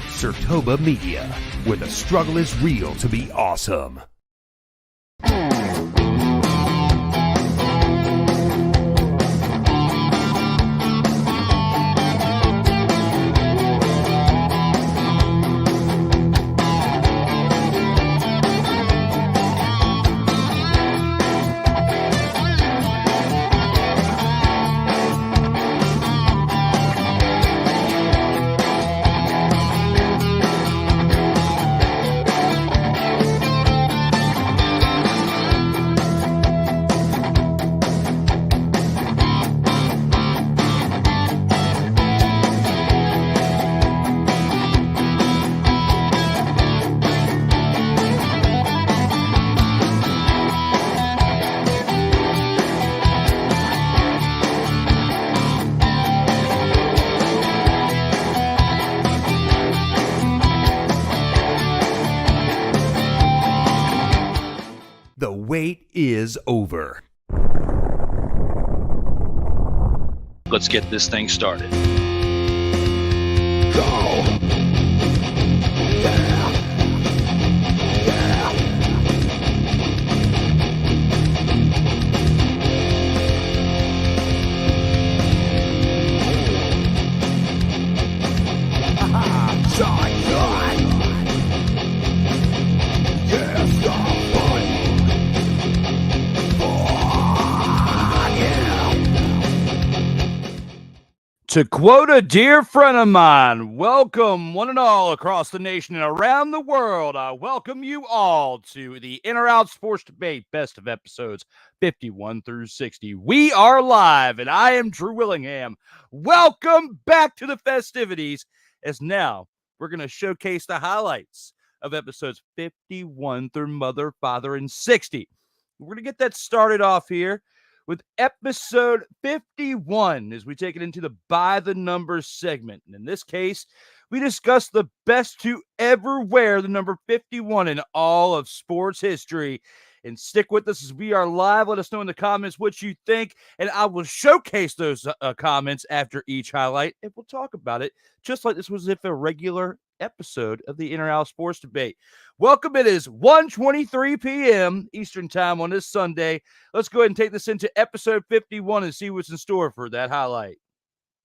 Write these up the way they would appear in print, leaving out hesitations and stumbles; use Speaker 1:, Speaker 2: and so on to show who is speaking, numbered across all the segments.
Speaker 1: Sertoba Media, where the struggle is real to be awesome. The wait is over.
Speaker 2: Let's get this thing started.
Speaker 1: Go!
Speaker 3: To quote a dear friend of mine, welcome one and all across the nation and around the world. I welcome you all to the In or Out Sports Debate Best of Episodes 51 through 60. We are live, and I am Drew Willingham. Welcome back to the festivities, as now we're going to showcase the highlights of episodes 51 through Mother, Father, and 60. We're going to get that started off here with episode 51 as we take it into the By the Numbers segment. And in this case, we discuss the best to ever wear the number 51 in all of sports history. And stick with us as we are live. Let us know in the comments what you think, and I will showcase those comments after each highlight, and we'll talk about it just like this was if a regular episode of the In or Out Sports Debate. Welcome. It is 1:23 p.m. Eastern Time on this Sunday. Let's go ahead and take this into episode 51 and see what's in store for that highlight.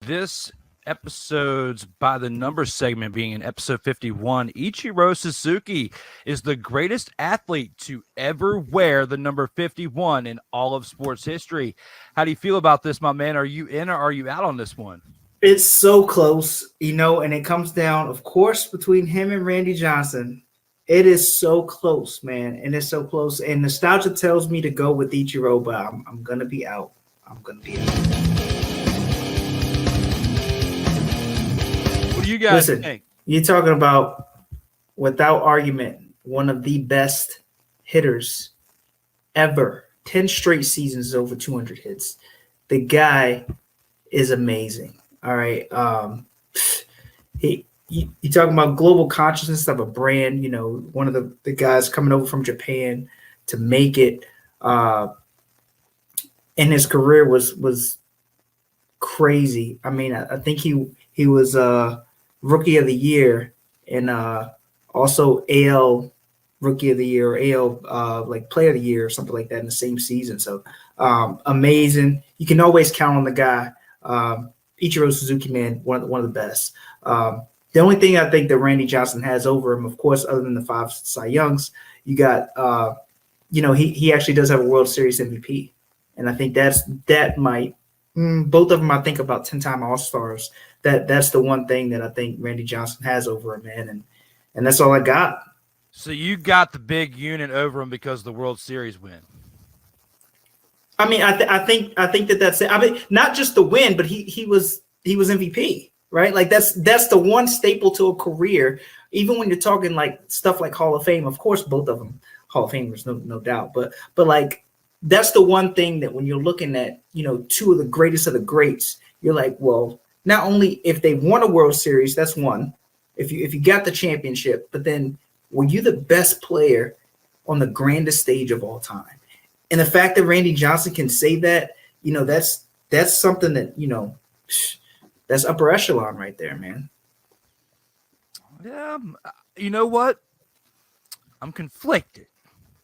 Speaker 3: This episode's By the Numbers segment being in episode 51, Ichiro Suzuki is the greatest athlete to ever wear the number 51 in all of sports history. How do you feel about this, my man? Are you in or are you out on this one?
Speaker 4: It's so close, and it comes down, of course, between him and Randy Johnson. It is so close, man, and it's so close. And nostalgia tells me to go with Ichiro, but I'm going to be out. What
Speaker 3: do you guys think?
Speaker 4: You're talking about, without argument, one of the best hitters ever. 10 straight seasons, over 200 hits. The guy is amazing. All right. You talking about global consciousness of a brand, one of the guys coming over from Japan to make it in his career was crazy. I mean, I think he was Rookie of the Year and also AL Rookie of the Year or AL like Player of the Year or something like that in the same season. So amazing. You can always count on the guy. Ichiro Suzuki, man, one of the best. The only thing I think that Randy Johnson has over him, of course, other than the 5 Cy Youngs, you got, he actually does have a World Series MVP. And I think that might, both of them, I think, about 10-time All-Stars. That's the one thing that I think Randy Johnson has over him, man. And that's all I got.
Speaker 3: So you got the big unit over him because of the World Series win.
Speaker 4: I mean, I think that's it. I mean, not just the win, but he was MVP, right? Like that's the one staple to a career. Even when you're talking like stuff like Hall of Fame, of course, both of them Hall of Famers, no doubt. But like that's the one thing that when you're looking at two of the greatest of the greats, you're like, well, not only if they won a World Series, that's one. If you got the championship, but then were you the best player on the grandest stage of all time? And the fact that Randy Johnson can say that, that's something that, that's upper echelon right there, man.
Speaker 3: Yeah, you know what? I'm conflicted.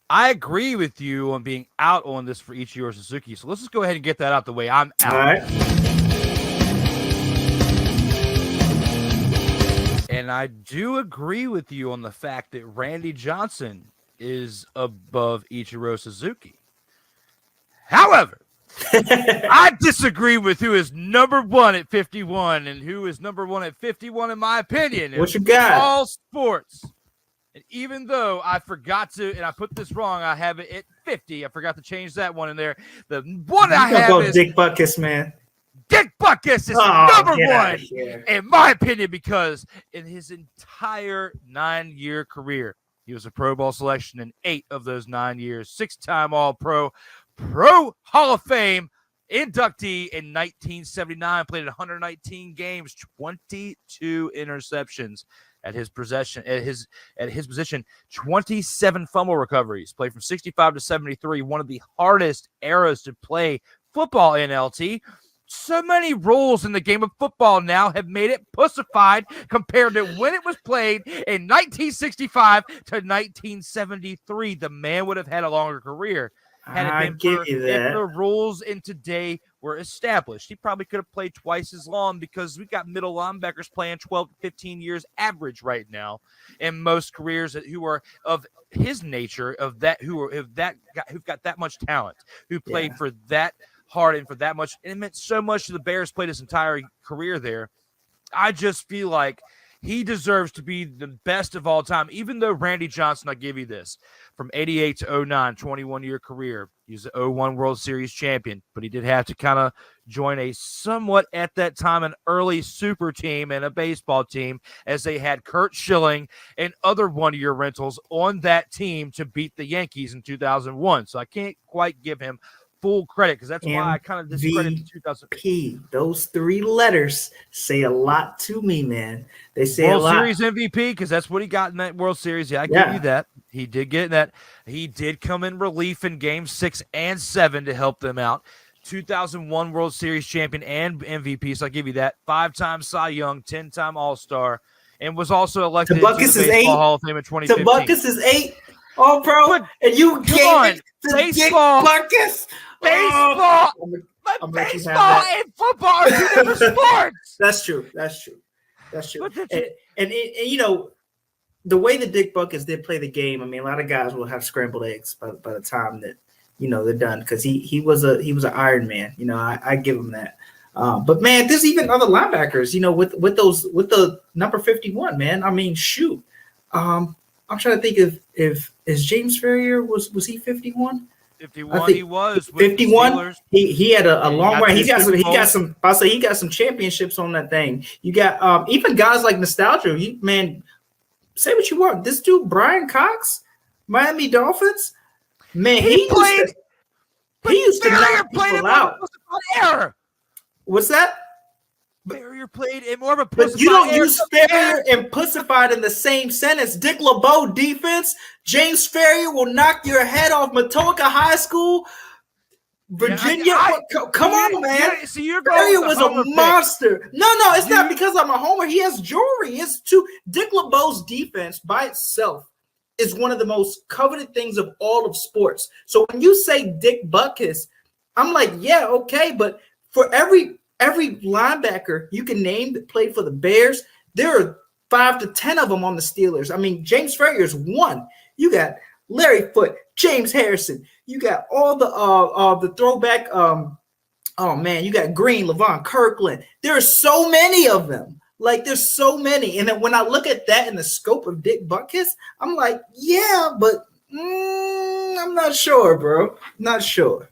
Speaker 3: I agree with you on being out on this for Ichiro Suzuki. So let's just go ahead and get that out the way. I'm out.
Speaker 4: All right.
Speaker 3: And I do agree with you on the fact that Randy Johnson is above Ichiro Suzuki. However, I disagree with who is number one at 51 and who is number one at 51, in my opinion.
Speaker 4: What you got?
Speaker 3: All sports. And even though I forgot to, and I put this wrong, I have it at 50. I forgot to change that one in there. The one I have is
Speaker 4: Dick Butkus, man.
Speaker 3: Dick Butkus is number one, in my opinion, because in his entire 9-year career, he was a Pro Bowl selection in 8 of those 9 years, 6-time All-Pro, Pro Hall of Fame inductee in 1979, played in 119 games, 22 interceptions at his position, 27 fumble recoveries, played from 65 to 73, one of the hardest eras to play football in LT. So many rules in the game of football now have made it pussified compared to when it was played in 1965 to 1973. The man would have had a longer career had it been for if the rules in today were established. He probably could have played twice as long because we got middle linebackers playing 12 to 15 years average right now in most careers who are of his nature, who've got that much talent, who played for that hard and for that much, and it meant so much to the Bears, played his entire career there. I just feel like he deserves to be the best of all time, even though Randy Johnson, I'll give you this, from 88 to 09, 21-year career, he was the 01 World Series champion, but he did have to kind of join a somewhat, at that time, an early super team and a baseball team, as they had Kurt Schilling and other one-year rentals on that team to beat the Yankees in 2001. So I can't quite give him full credit because that's why I kind of discredit the
Speaker 4: 2000. Those 3 letters say a lot to me, man. They say
Speaker 3: World
Speaker 4: a lot.
Speaker 3: Series MVP because that's what he got in that World Series. Yeah, I give you that. He did get that. He did come in relief in games 6 and 7 to help them out. 2001 World Series champion and MVP, so I give you that. 5-time Cy Young, 10-time All-Star, and was also elected to the Baseball Hall of Fame in 2015.
Speaker 4: Butkus is 8 All-Pro, and you gave it to
Speaker 3: baseball,
Speaker 4: Butkus.
Speaker 3: Baseball, baseball and football are 2 different sports.
Speaker 4: That's true. And you know, the way that Dick Butkus did play the game, I mean, a lot of guys will have scrambled eggs by the time that, you know, they're done, because he was an Iron Man. You know, I give him that. But man, there's even other linebackers, you know, with the number 51, man. I mean, shoot. I'm trying to think if James Ferrier was he 51?
Speaker 3: 51 he was.
Speaker 4: 51. He had a long run. He got some championships on that thing. You got even guys like Nostalgia. Man, say what you want. This dude Brian Cox, Miami Dolphins. Man, he used to knock people out. What's that?
Speaker 3: Farrier played in more of a
Speaker 4: pussified. But you don't use Farrier and pussified in the same sentence. Dick LeBeau defense. James Farrier will knock your head off. Matoaka High School, Virginia. Come on, man. Farrier was a monster. No, it's not because I'm a homer. He has jewelry. It's too. Dick LeBeau's defense by itself is one of the most coveted things of all of sports. So when you say Dick Butkus, I'm like, yeah, okay, but for every linebacker you can name that played for the Bears, there are 5 to 10 of them on the Steelers. I mean, James Farrier is one. You got Larry Foote, James Harrison. You got all the throwback. Oh man, you got Green, Levon Kirkland. There are so many of them. Like, there's so many. And then when I look at that in the scope of Dick Butkus, I'm like, yeah, but I'm not sure, bro. Not sure.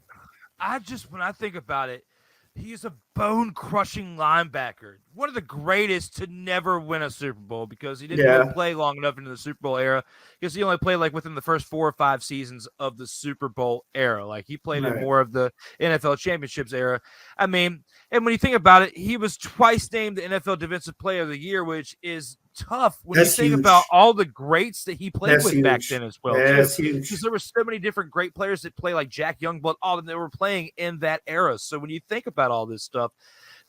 Speaker 3: When I think about it, he's a bone-crushing linebacker. One of the greatest to never win a Super Bowl because he didn't even play long enough into the Super Bowl era, because he only played like within the first 4 or 5 seasons of the Super Bowl era. Like, he played in more of the NFL championships era. I mean, and when you think about it, he was twice named the NFL Defensive Player of the Year, which is tough when
Speaker 4: That's
Speaker 3: you think
Speaker 4: huge.
Speaker 3: about all the greats that he played
Speaker 4: That's
Speaker 3: with
Speaker 4: huge.
Speaker 3: back then as well.
Speaker 4: That's
Speaker 3: too.
Speaker 4: huge.
Speaker 3: Because there were so many different great players that play like Jack Youngblood, all of them that were playing in that era. So when you think about all this stuff,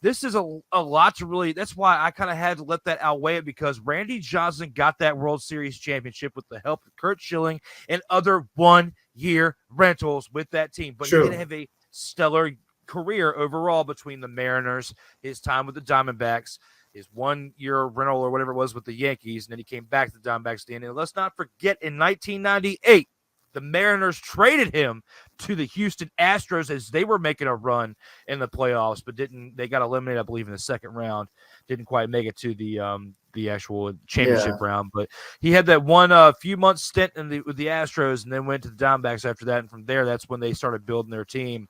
Speaker 3: this is a lot to really. That's why I kind of had to let that outweigh it, because Randy Johnson got that World Series championship with the help of Curt Schilling and other one-year rentals with that team. But
Speaker 4: True.
Speaker 3: he did have a stellar career overall between the Mariners, his time with the Diamondbacks, his 1 year rental or whatever it was with the Yankees, and then he came back to the Diamondbacks at the end. And let's not forget, in 1998, the Mariners traded him to the Houston Astros as they were making a run in the playoffs, but they got eliminated, I believe, in the second round. Didn't quite make it to the actual championship round, but he had that one few months stint with the Astros, and then went to the Diamondbacks after that. And from there, that's when they started building their team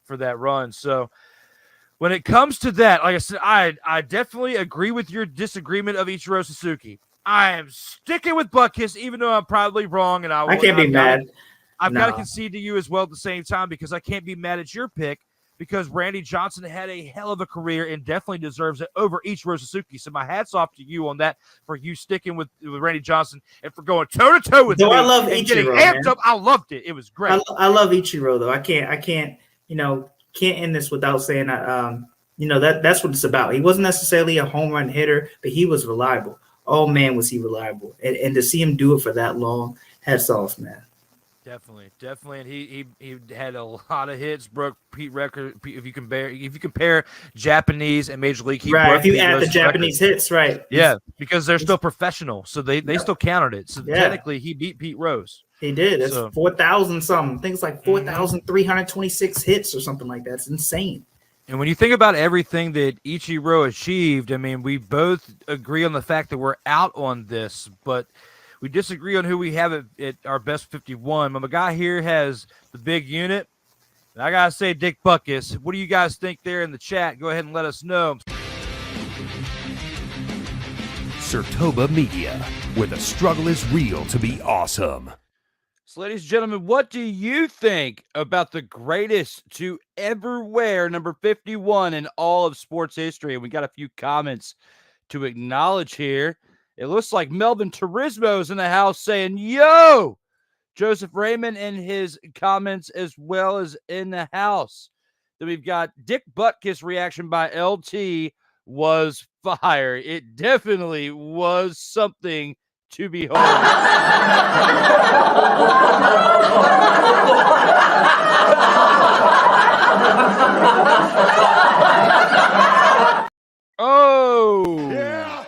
Speaker 3: for that run. So when it comes to that, like I said, I definitely agree with your disagreement of Ichiro Suzuki. I am sticking with Butkus, even though I'm probably wrong, and
Speaker 4: I can't be mad.
Speaker 3: I've got to concede to you as well at the same time, because I can't be mad at your pick, because Randy Johnson had a hell of a career and definitely deserves it over Ichiro Suzuki. So my hat's off to you on that, for you sticking with Randy Johnson and for going toe to toe with me.
Speaker 4: I love
Speaker 3: and
Speaker 4: Ichiro,
Speaker 3: getting amped up. I loved it. It was great.
Speaker 4: I love Ichiro though. I can't can't end this without saying that that's what it's about. He wasn't necessarily a home run hitter, but he was reliable. Oh man, was he reliable. And to see him do it for that long, hats off, man.
Speaker 3: Definitely. And he had a lot of hits, broke Pete record. If you compare Japanese and Major League,
Speaker 4: If you add the Japanese hits, right?
Speaker 3: Yeah, because they're still professional, so they still counted it. So technically, he beat Pete Rose.
Speaker 4: He did. It's 4,000 something. Things like 4,326 hits or something like that. It's insane.
Speaker 3: And when you think about everything that Ichiro achieved, I mean, we both agree on the fact that we're out on this, but we disagree on who we have at our best 51. My guy here has the big unit. And I got to say, Dick Butkus. What do you guys think there in the chat? Go ahead and let us know.
Speaker 1: Surtoba Media, where the struggle is real to be awesome.
Speaker 3: So, ladies and gentlemen, what do you think about the greatest to ever wear number 51 in all of sports history? And we got a few comments to acknowledge here. It looks like Melvin Turismo's in the house saying, yo! Joseph Raymond in his comments as well as in the house. Then we've got Dick Butkus reaction by LT was fire. It definitely was something to behold. Oh!
Speaker 5: Yeah!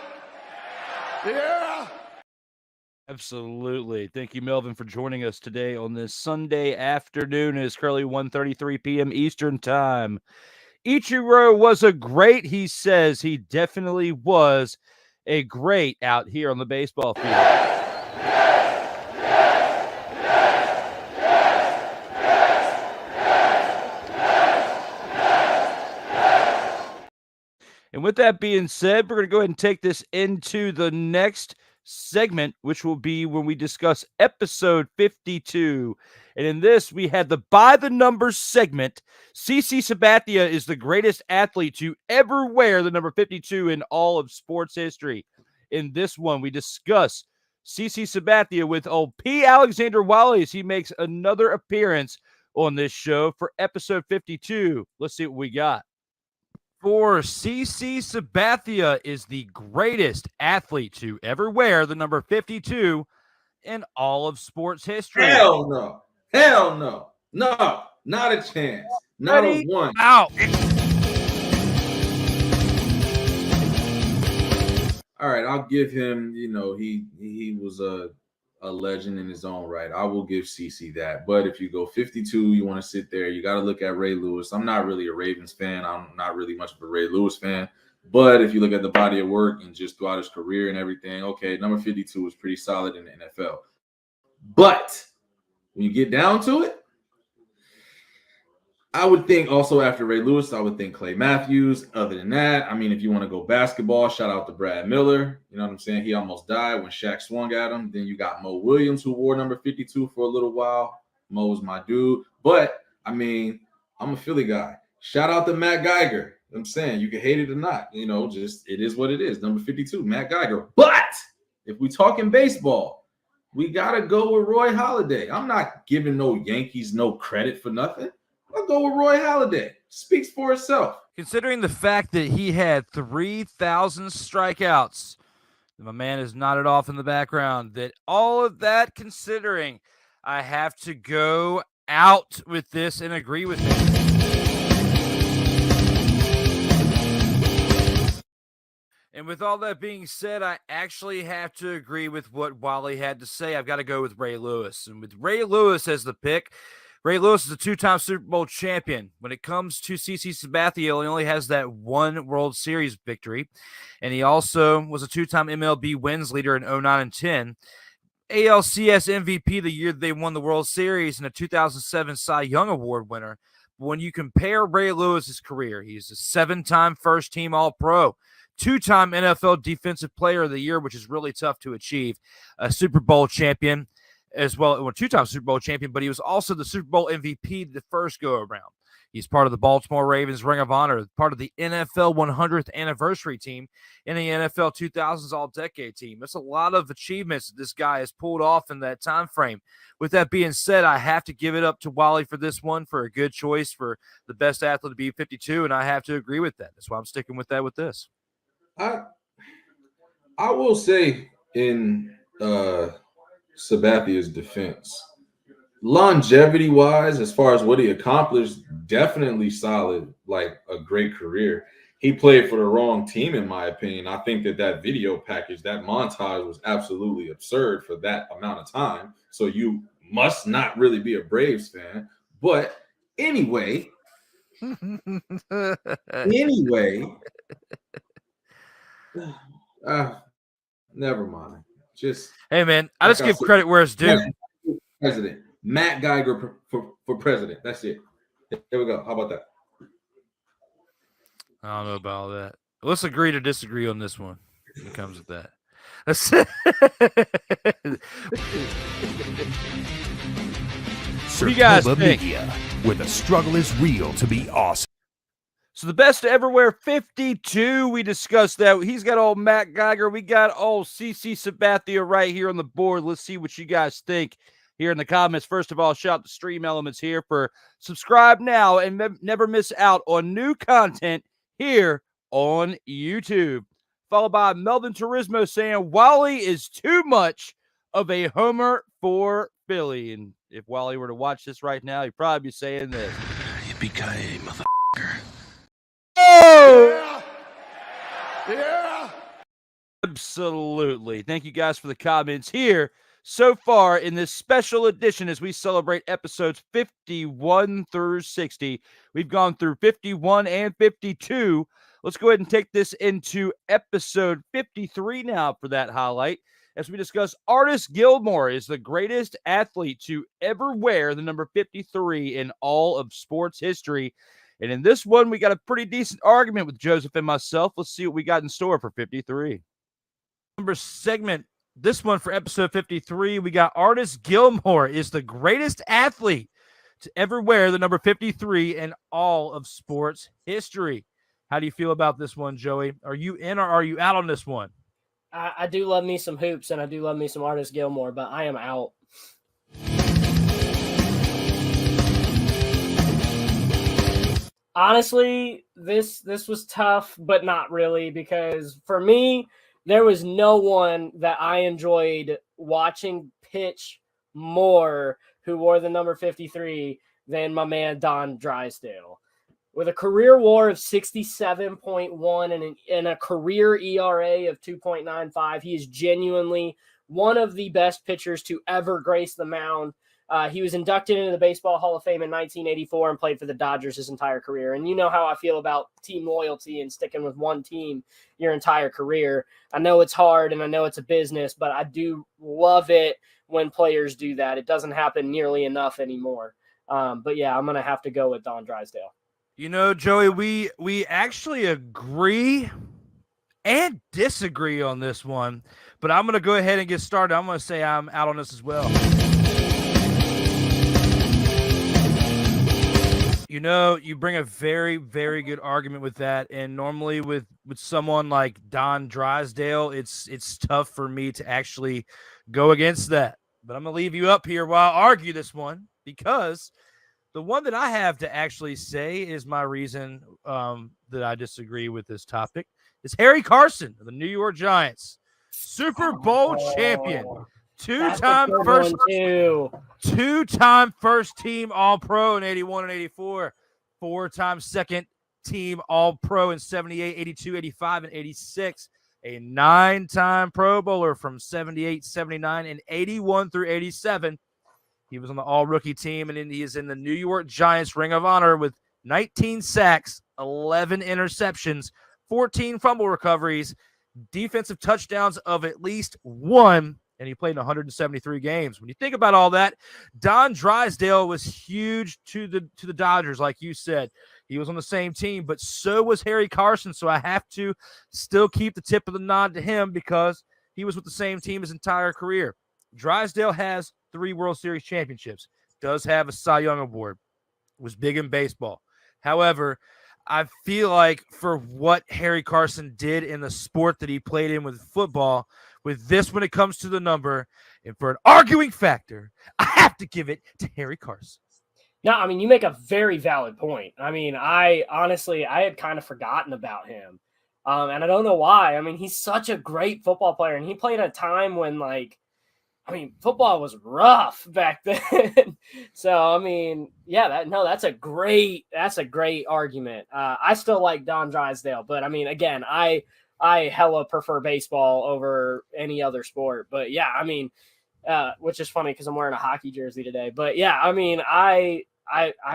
Speaker 3: Absolutely. Thank you, Melvin, for joining us today on this Sunday afternoon. It is currently 1:33 p.m. Eastern Time. Ichiro was a great, he says. He definitely was a great out here on the baseball field. And with that being said, we're going to go ahead and take this into the next segment, which will be when we discuss episode 52. And in this, we had the By the Numbers segment. CC Sabathia is the greatest athlete to ever wear the number 52 in all of sports history. In this one, we discuss CC Sabathia with old P. Alexander Wallace. He makes another appearance on this show for episode 52. Let's see what we got. For CC Sabathia is the greatest athlete to ever wear the number 52 in all of sports history.
Speaker 5: Hell no. Hell no. No, not a chance. Not a one.
Speaker 3: Out.
Speaker 5: All right, I'll give him, he was a legend in his own right. I will give CC that. But if you go 52, you want to sit there, you got to look at Ray Lewis. I'm not really a Ravens fan. I'm not really much of a Ray Lewis fan. But if you look at the body of work and just throughout his career and everything, okay, number 52 is pretty solid in the NFL. But when you get down to it, I would think also after Ray Lewis, I would think Clay Matthews. Other than that, I mean, if you want to go basketball, shout out to Brad Miller. You know what I'm saying? He almost died when Shaq swung at him. Then you got Mo Williams, who wore number 52 for a little while. Mo's my dude. But, I mean, I'm a Philly guy. Shout out to Matt Geiger. I'm saying you can hate it or not. Just it is what it is. Number 52, Matt Geiger. But if we talking baseball, we got to go with Roy Halladay. I'm not giving no Yankees no credit for nothing. I'll go with Roy Halladay. Speaks for itself.
Speaker 3: Considering the fact that he had 3,000 strikeouts, my man is nodded off in the background, that all of that considering, I have to go out with this and agree with him. And with all that being said, I actually have to agree with what Wally had to say. I've got to go with Ray Lewis. And with Ray Lewis as the pick, Ray Lewis is a two-time Super Bowl champion. When it comes to CC Sabathia, he only has that one World Series victory. And he also was a two-time MLB wins leader in 09 and 10. ALCS MVP the year they won the World Series, and a 2007 Cy Young Award winner. But when you compare Ray Lewis's career, he's a 7-time first-team All-Pro, 2-time NFL Defensive Player of the Year, which is really tough to achieve, a Super Bowl champion as well, 2-time Super Bowl champion, but he was also the Super Bowl MVP the first go-around. He's part of the Baltimore Ravens Ring of Honor, part of the NFL 100th anniversary team, and the NFL 2000s All-Decade team. That's a lot of achievements that this guy has pulled off in that time frame. With that being said, I have to give it up to Wally for this one, for a good choice for the best athlete to be 52, and I have to agree with that. That's why I'm sticking with that with this.
Speaker 5: I will say in Sabathia's defense, longevity wise, as far as what he accomplished, definitely solid, like a great career. He played for the wrong team, in my opinion. I think that video package, that montage, was absolutely absurd for that amount of time. So you must not really be a Braves fan. But anyway, never mind.
Speaker 3: Hey man, I just give credit where it's due.
Speaker 5: President Matt Geiger for president. That's it. There we go. How about that?
Speaker 3: I don't know about all that. Let's agree to disagree on this one. It comes with that. You guys think?
Speaker 1: Media, where the struggle is real to be awesome.
Speaker 3: So the best to ever wear 52, we discussed that. He's got old Matt Geiger. We got old CC Sabathia right here on the board. Let's see what you guys think here in the comments. First of all, shout out to Stream Elements here for subscribe now and never miss out on new content here on YouTube. Followed by Melvin Turismo saying, Wally is too much of a homer for Philly. And if Wally were to watch this right now, he'd probably be saying this.
Speaker 2: Yippee-ki-yay, motherfucker.
Speaker 3: Oh! Yeah! Absolutely. Thank you guys for the comments here so far in this special edition as we celebrate episodes 51 through 60. We've gone through 51 and 52. Let's go ahead and take this into episode 53 now for that highlight. As we discuss, Artis Gilmore is the greatest athlete to ever wear the number 53 in all of sports history. And in this one, we got a pretty decent argument with Joseph and myself. Let's see what we got in store for 53. Number segment, this one for episode 53, we got Artis Gilmore is the greatest athlete to ever wear the number 53 in all of sports history. How do you feel about this one, Joey? Are you in or are you out on this one?
Speaker 6: I do love me some hoops and I do love me some Artis Gilmore, but I am out. Honestly, this was tough, but not really, because for me, there was no one that I enjoyed watching pitch more who wore the number 53 than my man Don Drysdale. With a career WAR of 67.1 and a career ERA of 2.95, he is genuinely one of the best pitchers to ever grace the mound. He was inducted into the Baseball Hall of Fame in 1984 and played for the Dodgers his entire career. And you know how I feel about team loyalty and sticking with one team your entire career. I know it's hard and I know it's a business, but I do love it when players do that. It doesn't happen nearly enough anymore. But yeah, I'm going to have to go with Don Drysdale.
Speaker 3: You know, Joey, we actually agree and disagree on this one, but I'm going to go ahead and get started. I'm going to say I'm out on this as well. You know, you bring a very, very good argument with that. And normally with someone like Don Drysdale, it's tough for me to actually go against that. But I'm going to leave you up here while I argue this one, because the one that I have to actually say is my reason that I disagree with this topic is Harry Carson of the New York Giants, Super Bowl champion, two-time first team All-Pro in 81 and 84, four-time second team All-Pro in 78, 82, 85, and 86, a nine-time Pro Bowler from 78, 79, and 81 through 87. He was on the all-rookie team, and he is in the New York Giants Ring of Honor with 19 sacks, 11 interceptions, 14 fumble recoveries, defensive touchdowns of at least one, and he played in 173 games. When you think about all that, Don Drysdale was huge to the Dodgers, like you said. He was on the same team, but so was Harry Carson, so I have to still keep the tip of the nod to him because he was with the same team his entire career. Drysdale has 3 World Series championships, does have a Cy Young Award, was big in baseball. However, I feel like for what Harry Carson did in the sport that he played in with football, with this when it comes to the number, and for an arguing factor, I have to give it to Harry Carson.
Speaker 6: No, I mean, you make a very valid point. I mean, I had kind of forgotten about him. And I don't know why. I mean, he's such a great football player, and he played at a time when, like, I mean, football was rough back then. So, I mean, yeah, that's a great argument. I still like Don Drysdale, but I mean, again, I hella prefer baseball over any other sport. But yeah, I mean, which is funny because I'm wearing a hockey jersey today. But yeah, I mean, I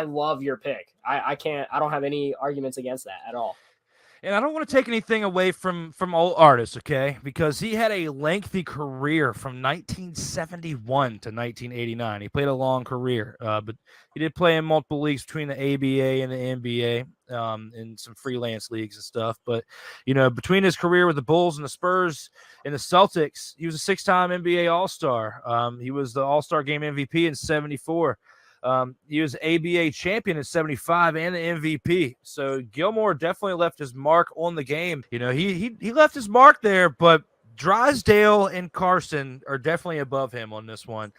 Speaker 6: love your pick. I don't have any arguments against that at all.
Speaker 3: And I don't want to take anything away from old Artis, okay? Because he had a lengthy career from 1971 to 1989. He played a long career, but he did play in multiple leagues between the ABA and the NBA, and some freelance leagues and stuff. But, you know, between his career with the Bulls and the Spurs and the Celtics, he was a 6-time NBA All-Star. He was the All-Star Game MVP in 74. He was ABA champion in 75 and the MVP. So Gilmore definitely left his mark on the game. You know, he left his mark there, but Drysdale and Carson are definitely above him on this one.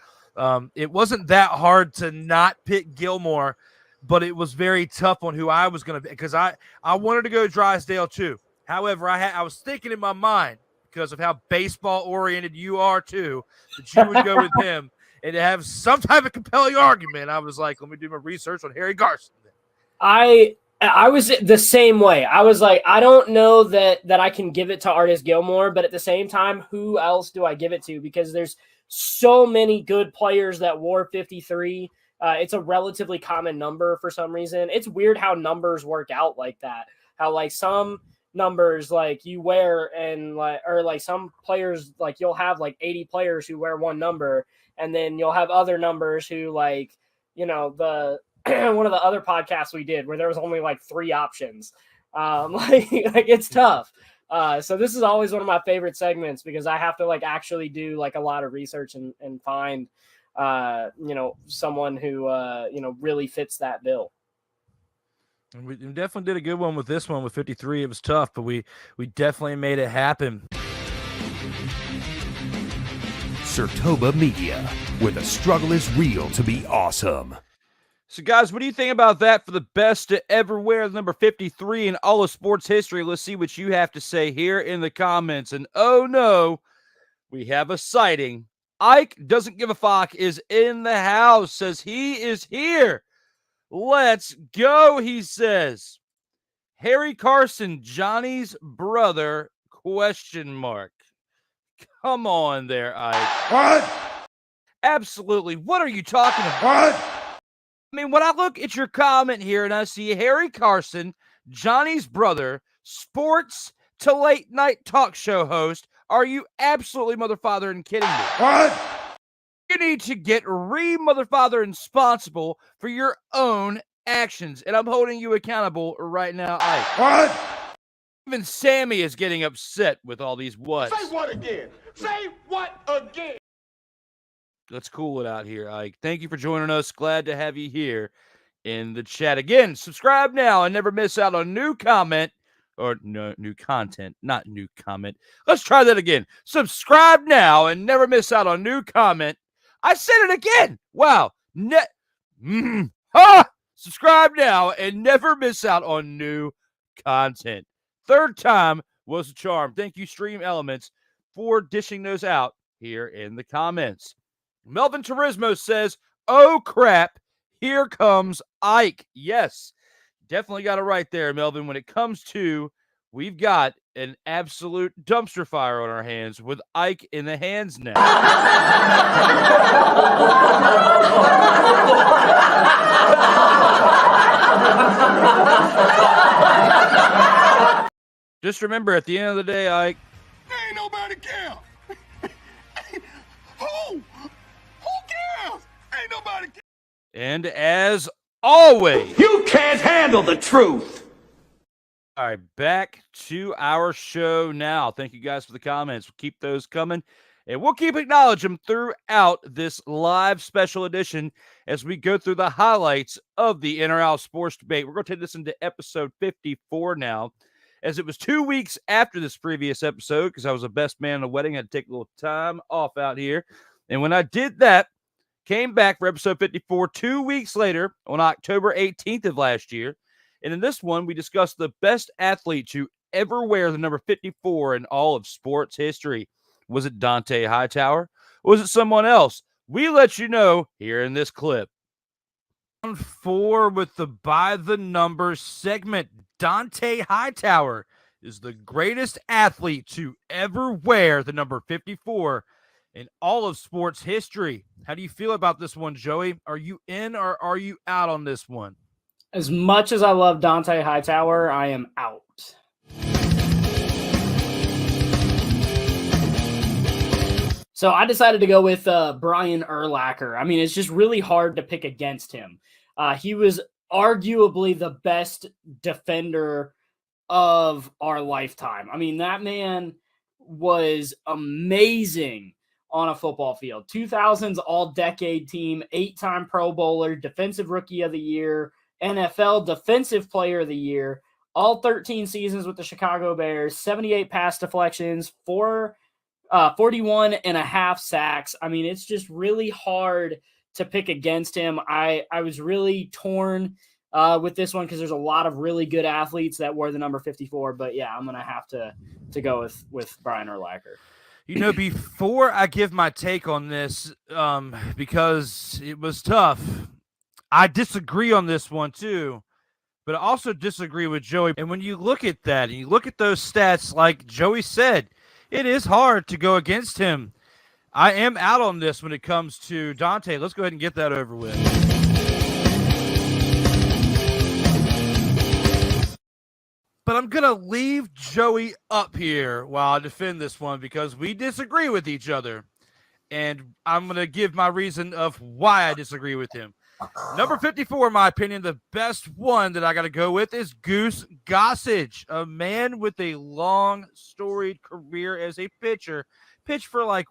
Speaker 3: It wasn't that hard to not pick Gilmore, but it was very tough on who I was going to pick because I wanted to go Drysdale too. However, I was thinking in my mind, because of how baseball oriented you are too, that you would go with him. And to have some type of compelling argument, I was like, let me do my research on Harry Carson.
Speaker 6: I was the same way. I was like, I don't know that I can give it to Artis Gilmore, but at the same time, who else do I give it to? Because there's so many good players that wore 53. It's a relatively common number for some reason. It's weird how numbers work out like that. How like some numbers like you wear and like, or like some players, like you'll have like 80 players who wear one number. And then you'll have other numbers who, like, you know, the one of the other podcasts we did where there was only like 3 options. Like it's tough. So this is always one of my favorite segments because I have to like actually do like a lot of research and find, you know, someone who, you know, really fits that bill.
Speaker 3: And we definitely did a good one with this one with 53. It was tough, but we definitely made it happen.
Speaker 1: Surtoba Media, where the struggle is real to be awesome.
Speaker 3: So, guys, what do you think about that for the best to ever wear number 53 in all of sports history? Let's see what you have to say here in the comments. And, oh, no, we have a sighting. Ike doesn't give a fuck is in the house, says he is here. Let's go, he says. Harry Carson, Johnny's brother, ? Come on there, Ike.
Speaker 7: What?
Speaker 3: Absolutely. What are you talking about?
Speaker 7: What?
Speaker 3: I mean, when I look at your comment here and I see Harry Carson, Johnny's brother, sports to late night talk show host, are you absolutely motherfather and kidding me?
Speaker 7: What?
Speaker 3: You need to get motherfather responsible for your own actions, and I'm holding you accountable right now, Ike.
Speaker 7: What?
Speaker 3: Even Sammy is getting upset with all these whats.
Speaker 7: Say what again? Say what again?
Speaker 3: Let's cool it out here, Ike. Thank you for joining us. Glad to have you here in the chat. Again, subscribe now and never miss out on new content. Not new comment. Let's try that again. Subscribe now and never miss out on new comment. I said it again. Wow. Subscribe now and never miss out on new content. Third time was a charm. Thank you, Stream Elements, for dishing those out here in the comments. Melvin Turismo says, oh crap, here comes Ike. Yes, definitely got it right there, Melvin. When it comes to, we've got an absolute dumpster fire on our hands with Ike in the hands now. Just remember, at the end of the day, Ike,
Speaker 7: Ain't nobody care. Who cares? Ain't nobody care.
Speaker 3: and as always,
Speaker 7: You can't handle the truth.
Speaker 3: all right, back to our show now. Thank you guys for the comments. We'll keep those coming, and we'll keep acknowledging them throughout this live special edition as we go through the highlights of the In or Out Sports Debate. We're going to take this into episode 54 now, as it was 2 weeks after this previous episode because I was a best man in a wedding. I had to take a little time off out here. And when I did that, came back for episode 54 2 weeks later on October 18th of last year. And in this one, we discussed the best athlete to ever wear the number 54 in all of sports history. Was it Dante Hightower? Was it someone else? We let you know here in this clip. Round 4 with the By the Numbers segment. Dante Hightower is the greatest athlete to ever wear the number 54 in all of sports history. How do you feel about this one, Joey? Are you in or are you out on this one?
Speaker 6: As much as I love Dante Hightower, I am out. So I decided to go with Brian Urlacher. I mean, it's just really hard to pick against him. He was arguably the best defender of our lifetime. I mean, that man was amazing on a football field. 2000s all-decade team, 8-time Pro Bowler, Defensive Rookie of the Year, NFL Defensive Player of the Year, all 13 seasons with the Chicago Bears, 78 pass deflections, 41 and a half sacks. I mean, it's just really hard to pick against him. I was really torn with this one because there's a lot of really good athletes that wore the number 54. But yeah, I'm gonna have to go with Brian Urlacher.
Speaker 3: You know, before I give my take on this, because it was tough, I disagree on this one too. But I also disagree with Joey. And when you look at that and you look at those stats, like Joey said, it is hard to go against him. I am out on this when it comes to Dante. Let's go ahead and get that over with. But I'm going to leave Joey up here while I defend this one because we disagree with each other. And I'm going to give my reason of why I disagree with him. Number 54, in my opinion, the best one that I got to go with is Goose Gossage, a man with a long, storied career as a pitcher. Pitched for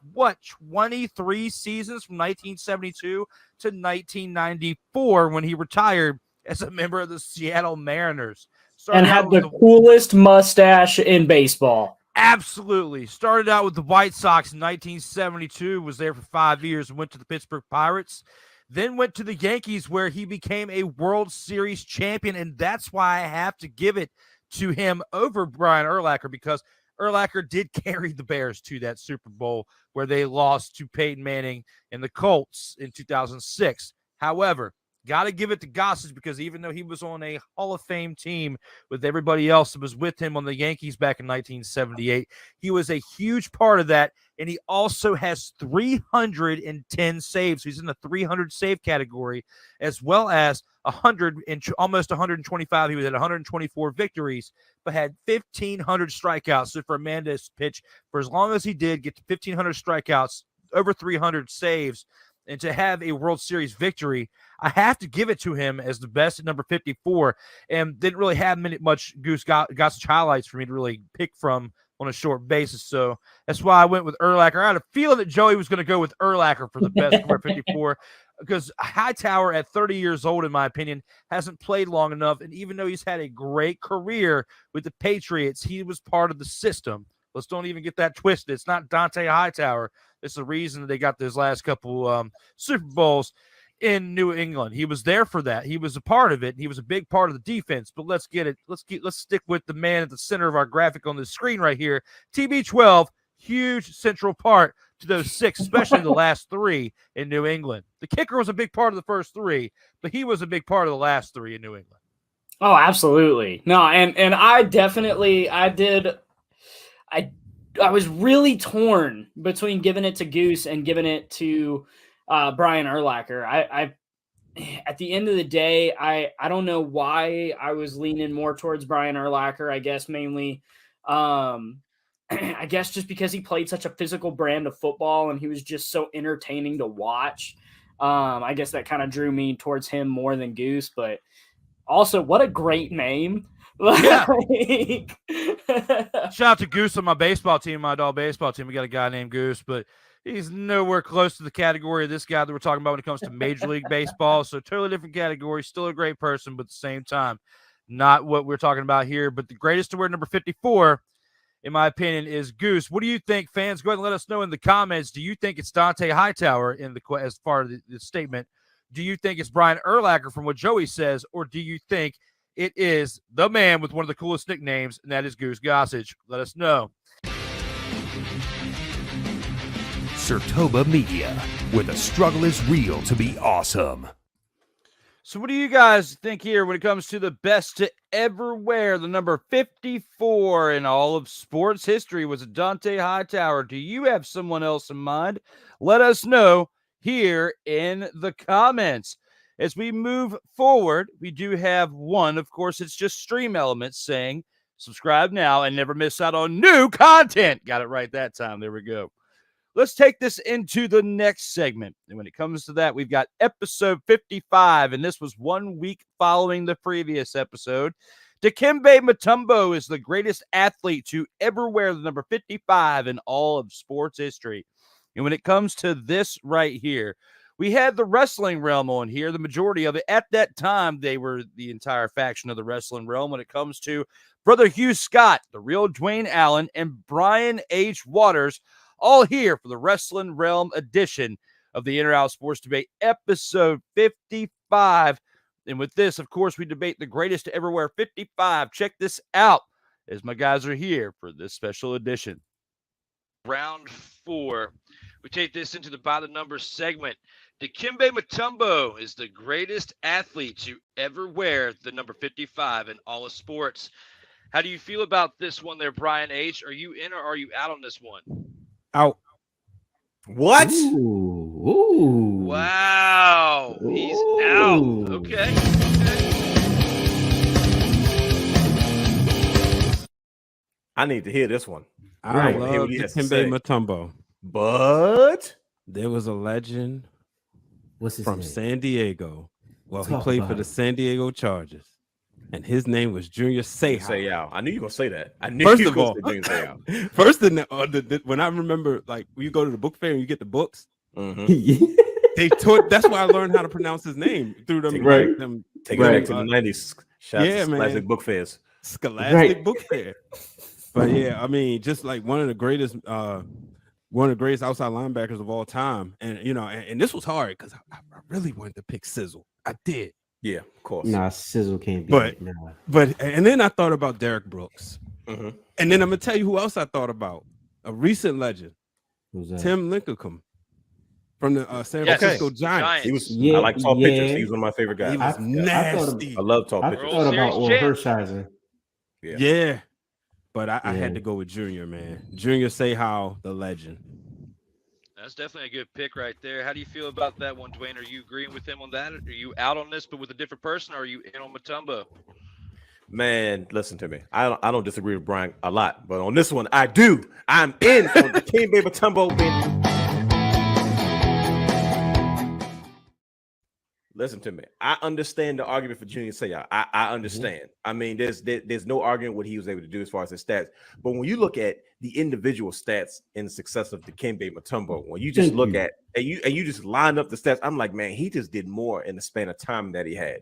Speaker 3: 23 seasons from 1972 to 1994 when he retired as a member of the Seattle Mariners.
Speaker 6: And had the coolest mustache in baseball.
Speaker 3: Absolutely. Started out with the White Sox in 1972, was there for 5 years and went to the Pittsburgh Pirates. Then went to the Yankees where he became a World Series champion, and that's why I have to give it to him over Brian Urlacher because Urlacher did carry the Bears to that Super Bowl where they lost to Peyton Manning and the Colts in 2006. However, got to give it to Gossage because even though he was on a Hall of Fame team with everybody else that was with him on the Yankees back in 1978, he was a huge part of that, and he also has 310 saves. He's in the 300 save category, as well as 100 and almost 125. He was at 124 victories, but had 1,500 strikeouts. So for a man to pitch for as long as he did, get to 1,500 strikeouts, over 300 saves, and to have a World Series victory, I have to give it to him as the best at number 54, and didn't really have much Goose Gossage highlights for me to really pick from on a short basis. So that's why I went with Urlacher. I had a feeling that Joey was going to go with Urlacher for the best number 54. because Hightower at 30 years old, in my opinion, hasn't played long enough. And even though he's had a great career with the Patriots, he was part of the system. Let's don't even get that twisted. It's not Dante Hightower. It's the reason they got those last couple Super Bowls in New England. He was there for that. He was a part of it. He was a big part of the defense. But let's stick with the man at the center of our graphic on the screen right here. TB12, huge central part to those 6, especially the last 3 in New England. The kicker was a big part of the first 3, but he was a big part of the last 3 in New England.
Speaker 6: Oh, absolutely. No, and I was really torn between giving it to Goose and giving it to Brian Urlacher. I at the end of the day, I don't know why I was leaning more towards Brian Urlacher. I guess mainly, I guess just because he played such a physical brand of football and he was just so entertaining to watch. I guess that kind of drew me towards him more than Goose. But also, what a great name!
Speaker 3: Yeah. Shout out to Goose on my baseball team, my dog baseball team. We got a guy named Goose, but he's nowhere close to the category of this guy that we're talking about when it comes to Major League Baseball. So totally different category. Still a great person, but at the same time, not what we're talking about here. But the greatest to wear number 54, in my opinion, is Goose. What do you think, fans? Go ahead and let us know in the comments. Do you think it's Dante Hightower as far as the statement? Do you think it's Brian Urlacher from what Joey says, or do you think it is the man with one of the coolest nicknames, and that is Goose Gossage? Let us know.
Speaker 1: Surtoba Media, where the struggle is real to be awesome.
Speaker 3: So what do you guys think here when it comes to the best to ever wear the number 54 in all of sports history? Was it Dante Hightower? Do you have someone else in mind? Let us know here in the comments. As we move forward, we do have one. Of course, it's just Stream Elements saying, subscribe now and never miss out on new content. Got it right that time. There we go. Let's take this into the next segment. And when it comes to that, we've got episode 55, and this was 1 week following the previous episode. Dikembe Mutumbo is the greatest athlete to ever wear the number 55 in all of sports history. And when it comes to this right here, we had the wrestling realm on here, the majority of it. At that time, they were the entire faction of the wrestling realm when it comes to Brother Hugh Scott, the real Dwayne Allen, and Brian H. Waters, all here for the Wrestling Realm edition of the In or Out Sports Debate, episode 55. And with this, of course, we debate the greatest to ever wear 55. Check this out as my guys are here for this special edition. Round 4. We take this into the by the numbers segment. Dikembe Mutumbo is the greatest athlete to ever wear the number 55 in all of sports. How do you feel about this one there, Brian H? Are you in or are you out on this one?
Speaker 8: Out.
Speaker 9: What?
Speaker 8: Ooh.
Speaker 3: Wow. He's out. Okay.
Speaker 9: I need to hear this one.
Speaker 8: I
Speaker 9: wanna hear
Speaker 8: love
Speaker 9: what he has to say.
Speaker 8: Dikembe Mutumbo.
Speaker 9: But
Speaker 8: There was a legend
Speaker 10: What's his
Speaker 8: from
Speaker 10: name?
Speaker 8: San Diego. Well, he
Speaker 10: Talk
Speaker 8: played
Speaker 10: about
Speaker 8: for the
Speaker 10: it.
Speaker 8: San Diego Chargers, and his name was Junior Seau.
Speaker 9: say out. I knew you were gonna say that. I knew
Speaker 8: First
Speaker 9: you
Speaker 8: of
Speaker 9: were
Speaker 8: all,
Speaker 9: gonna say out.
Speaker 8: first when I remember, like when you go to the book fair and you get the books,
Speaker 9: Mhm.
Speaker 8: they taught. That's why I learned how to pronounce his name through them.
Speaker 9: Right.
Speaker 8: Like, them
Speaker 9: Take it back to the 90s. Shout out
Speaker 8: yeah,
Speaker 9: to
Speaker 8: man.
Speaker 9: Classic Book Fairs.
Speaker 8: Scholastic
Speaker 10: Right.
Speaker 8: Book Fair. But yeah, I mean, just like one of the greatest outside linebackers of all time. And you know, and this was hard because I really wanted to pick Sizzle. I did.
Speaker 9: Yeah, of course.
Speaker 10: Nah, Sizzle can't be.
Speaker 8: But-
Speaker 10: Nah.
Speaker 8: But and then I thought about Derek Brooks.
Speaker 9: Mhm.
Speaker 8: And then I'm gonna tell you who else I thought about. A recent legend,
Speaker 10: Who's that?
Speaker 8: Tim Lincecum from the San
Speaker 3: Yes.
Speaker 8: Francisco Giants.
Speaker 9: He was.
Speaker 10: Yeah,
Speaker 9: I like tall
Speaker 10: yeah.
Speaker 9: pictures. He was one of my favorite guys.
Speaker 8: He was
Speaker 10: I
Speaker 8: nasty.
Speaker 9: I love tall
Speaker 10: I
Speaker 9: pictures.
Speaker 10: thought about
Speaker 3: Series
Speaker 10: Orr
Speaker 3: champ.
Speaker 10: Hershiser.
Speaker 8: Yeah. But I
Speaker 10: Yeah.
Speaker 8: had to go with Junior, man. Junior Seau, the legend.
Speaker 3: That's definitely a good pick right there. How do you feel about that one, Dwayne? Are you agreeing with him on that? Are you out on this, but with a different person? Or are you in on Mutumbo?
Speaker 9: Man, listen to me. I don't disagree with Brian a lot, but on this one, I do. I'm in on the Dikembe Mutumbo. Listen to me. I understand the argument for Junior Seau. I understand. I mean, there's no arguing what he was able to do as far as his stats. But when you look at the individual stats in the success of Dikembe Mutumbo, when you just look at and you just line up the stats, I'm like, man, he just did more in the span of time that he had.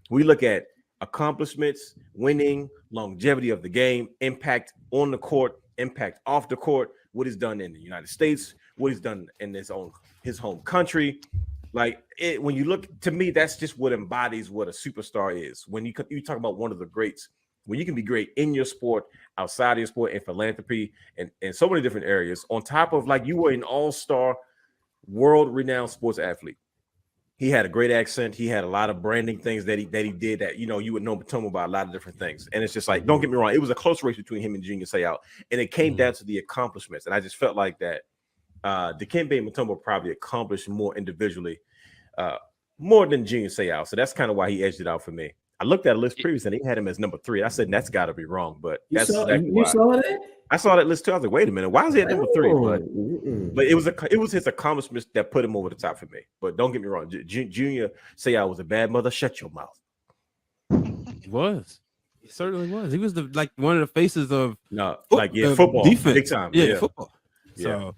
Speaker 9: We look at accomplishments, winning, longevity of the game, impact on the court, impact off the court, what he's done in the United States, what he's done in his home country. Like when you look, to me, that's just what embodies what a superstar is. When you talk about one of the greats, when you can be great in your sport, outside of your sport, in philanthropy, and so many different areas, on top of like you were an all-star, world-renowned sports athlete. He had a great accent. He had a lot of branding things that he did that, you would know Mutombo about a lot of different things. And it's just like, don't get me wrong, it was a close race between him and Junior Seau, and it came down to the accomplishments. And I just felt like that Dikembe Mutombo probably accomplished more individually, more than Junior Seau. So that's kind of why he edged it out for me. I looked at a list previously, and he had him as number 3. I said, that's got to be wrong, but that's exactly why.
Speaker 10: Saw that?
Speaker 9: I saw that list too. I was like, wait a minute, why is he at number 3? But it was his accomplishments that put him over the top for me. But don't get me wrong, Junior Seau was a bad mother. Shut your mouth.
Speaker 8: He was. He certainly was. He was one of the faces of
Speaker 9: football
Speaker 8: defense,
Speaker 9: big time.
Speaker 8: Yeah, football. So.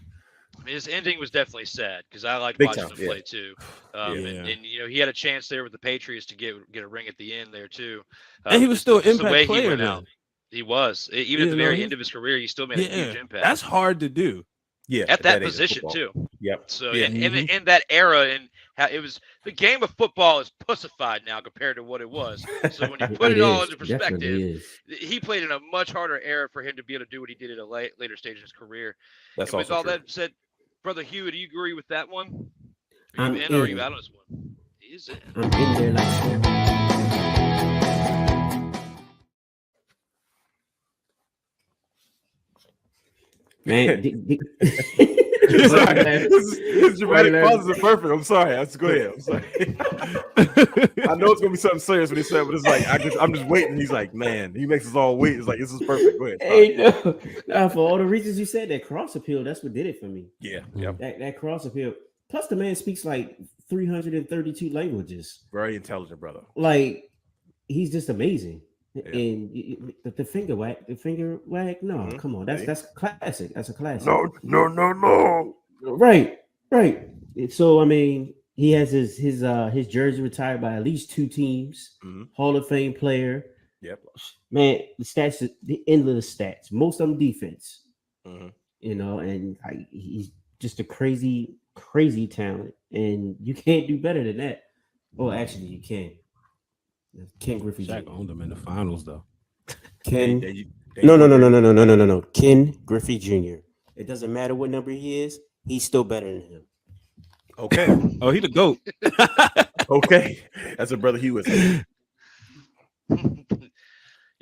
Speaker 3: I mean, his ending was definitely sad because I liked
Speaker 9: Big
Speaker 3: watching
Speaker 9: time,
Speaker 3: him play too. And he had a chance there with the Patriots to get a ring at the end there too.
Speaker 8: And he was still an impact player.
Speaker 3: He went out. He was. Even at the very end of his career, he still made a huge impact.
Speaker 8: That's hard to do.
Speaker 9: Yeah,
Speaker 3: at that position too.
Speaker 9: Yep.
Speaker 3: So in that era, and how it was, the game of football is pussified now compared to what it was. So when you put it all into perspective, he played in a much harder era for him to be able to do what he did at a later stage in his career.
Speaker 9: That's
Speaker 3: and with all
Speaker 9: true.
Speaker 3: that said, Brother Hugh, do you agree with that one? Are
Speaker 10: I'm
Speaker 3: you in or are you out on this one? He's in.
Speaker 10: I'm in there like man.
Speaker 9: His dramatic pauses are perfect. I'm sorry. Let's go ahead. I'm sorry. I know it's gonna be something serious when he said, but it's like I'm just waiting. He's like, man, he makes us all wait. It's like, this is perfect. Go ahead.
Speaker 10: Hey, no, for all the reasons you said, that cross appeal, that's what did it for me.
Speaker 9: Yeah, yeah.
Speaker 10: That cross appeal. Plus, the man speaks like 332 languages.
Speaker 9: Very intelligent, brother.
Speaker 10: Like, he's just amazing.
Speaker 9: Yeah.
Speaker 10: And the finger wag. No, come on, that's classic. That's a classic.
Speaker 9: No.
Speaker 10: Right. So I mean, he has his jersey retired by at least 2 teams. Hall of Fame player.
Speaker 9: Yep.
Speaker 10: Man, the stats, the endless stats. Most of them defense. And he's just a crazy talent, and you can't do better than that. Well, actually, you can. Ken Griffey
Speaker 8: Shaq
Speaker 10: Jr.
Speaker 8: owned him in the finals, though.
Speaker 10: No. Ken Griffey Jr. It doesn't matter what number he is; he's still better than him.
Speaker 9: Okay.
Speaker 8: Oh, he the GOAT.
Speaker 9: Okay. That's a brother Hugh is.
Speaker 3: I'm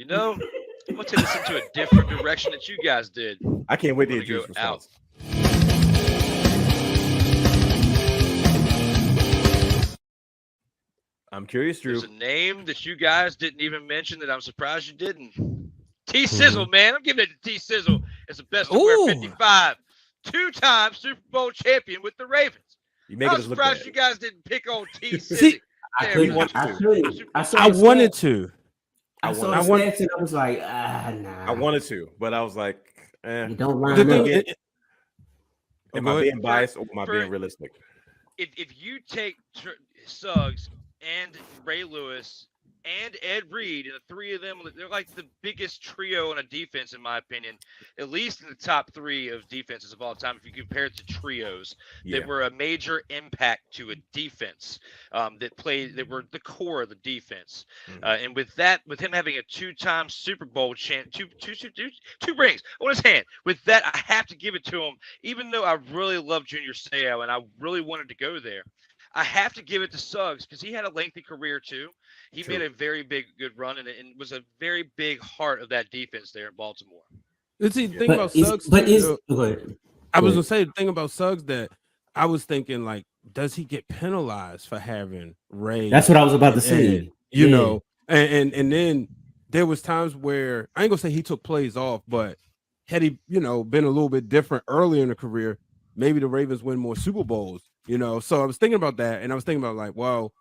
Speaker 3: going to take this into a different direction that you guys did.
Speaker 9: I can't wait to hear
Speaker 3: go
Speaker 9: Drew's response. I'm curious, Drew.
Speaker 3: There's a name that you guys didn't even mention that I'm surprised you didn't. T Sizzle, man. I'm giving it to T Sizzle as the best to wear 55. 2-time Super Bowl champion with the Ravens. I'm surprised you guys didn't pick on T Sizzle.
Speaker 10: I
Speaker 8: wanted to.
Speaker 10: I saw the stats and I was like, nah.
Speaker 9: I wanted to, but I was like,
Speaker 10: You don't line up.
Speaker 9: Am I being biased or am I being realistic?
Speaker 3: If you take Suggs and Ray Lewis and Ed Reed, and the 3 of them, they're like the biggest trio on a defense, in my opinion, at least in the top 3 of defenses of all time. If you compare it to trios that were a major impact to a defense, that were the core of the defense. And with him having a 2-time Super Bowl champ, two rings on his hand, with that, I have to give it to him, even though I really love Junior Seau and I really wanted to go there. I have to give it to Suggs because he had a lengthy career too. He made a very good run and was a very big heart of that defense there in Baltimore.
Speaker 8: See, the thing about Suggs, I was gonna say the thing about Suggs that I was thinking, like, does he get penalized for having Ray?
Speaker 10: That's what I was about to say.
Speaker 8: You know, and then there was times where I ain't gonna say he took plays off, but had he, been a little bit different earlier in the career, maybe the Ravens win more Super Bowls. So I was thinking about that, and I was thinking about, like, well,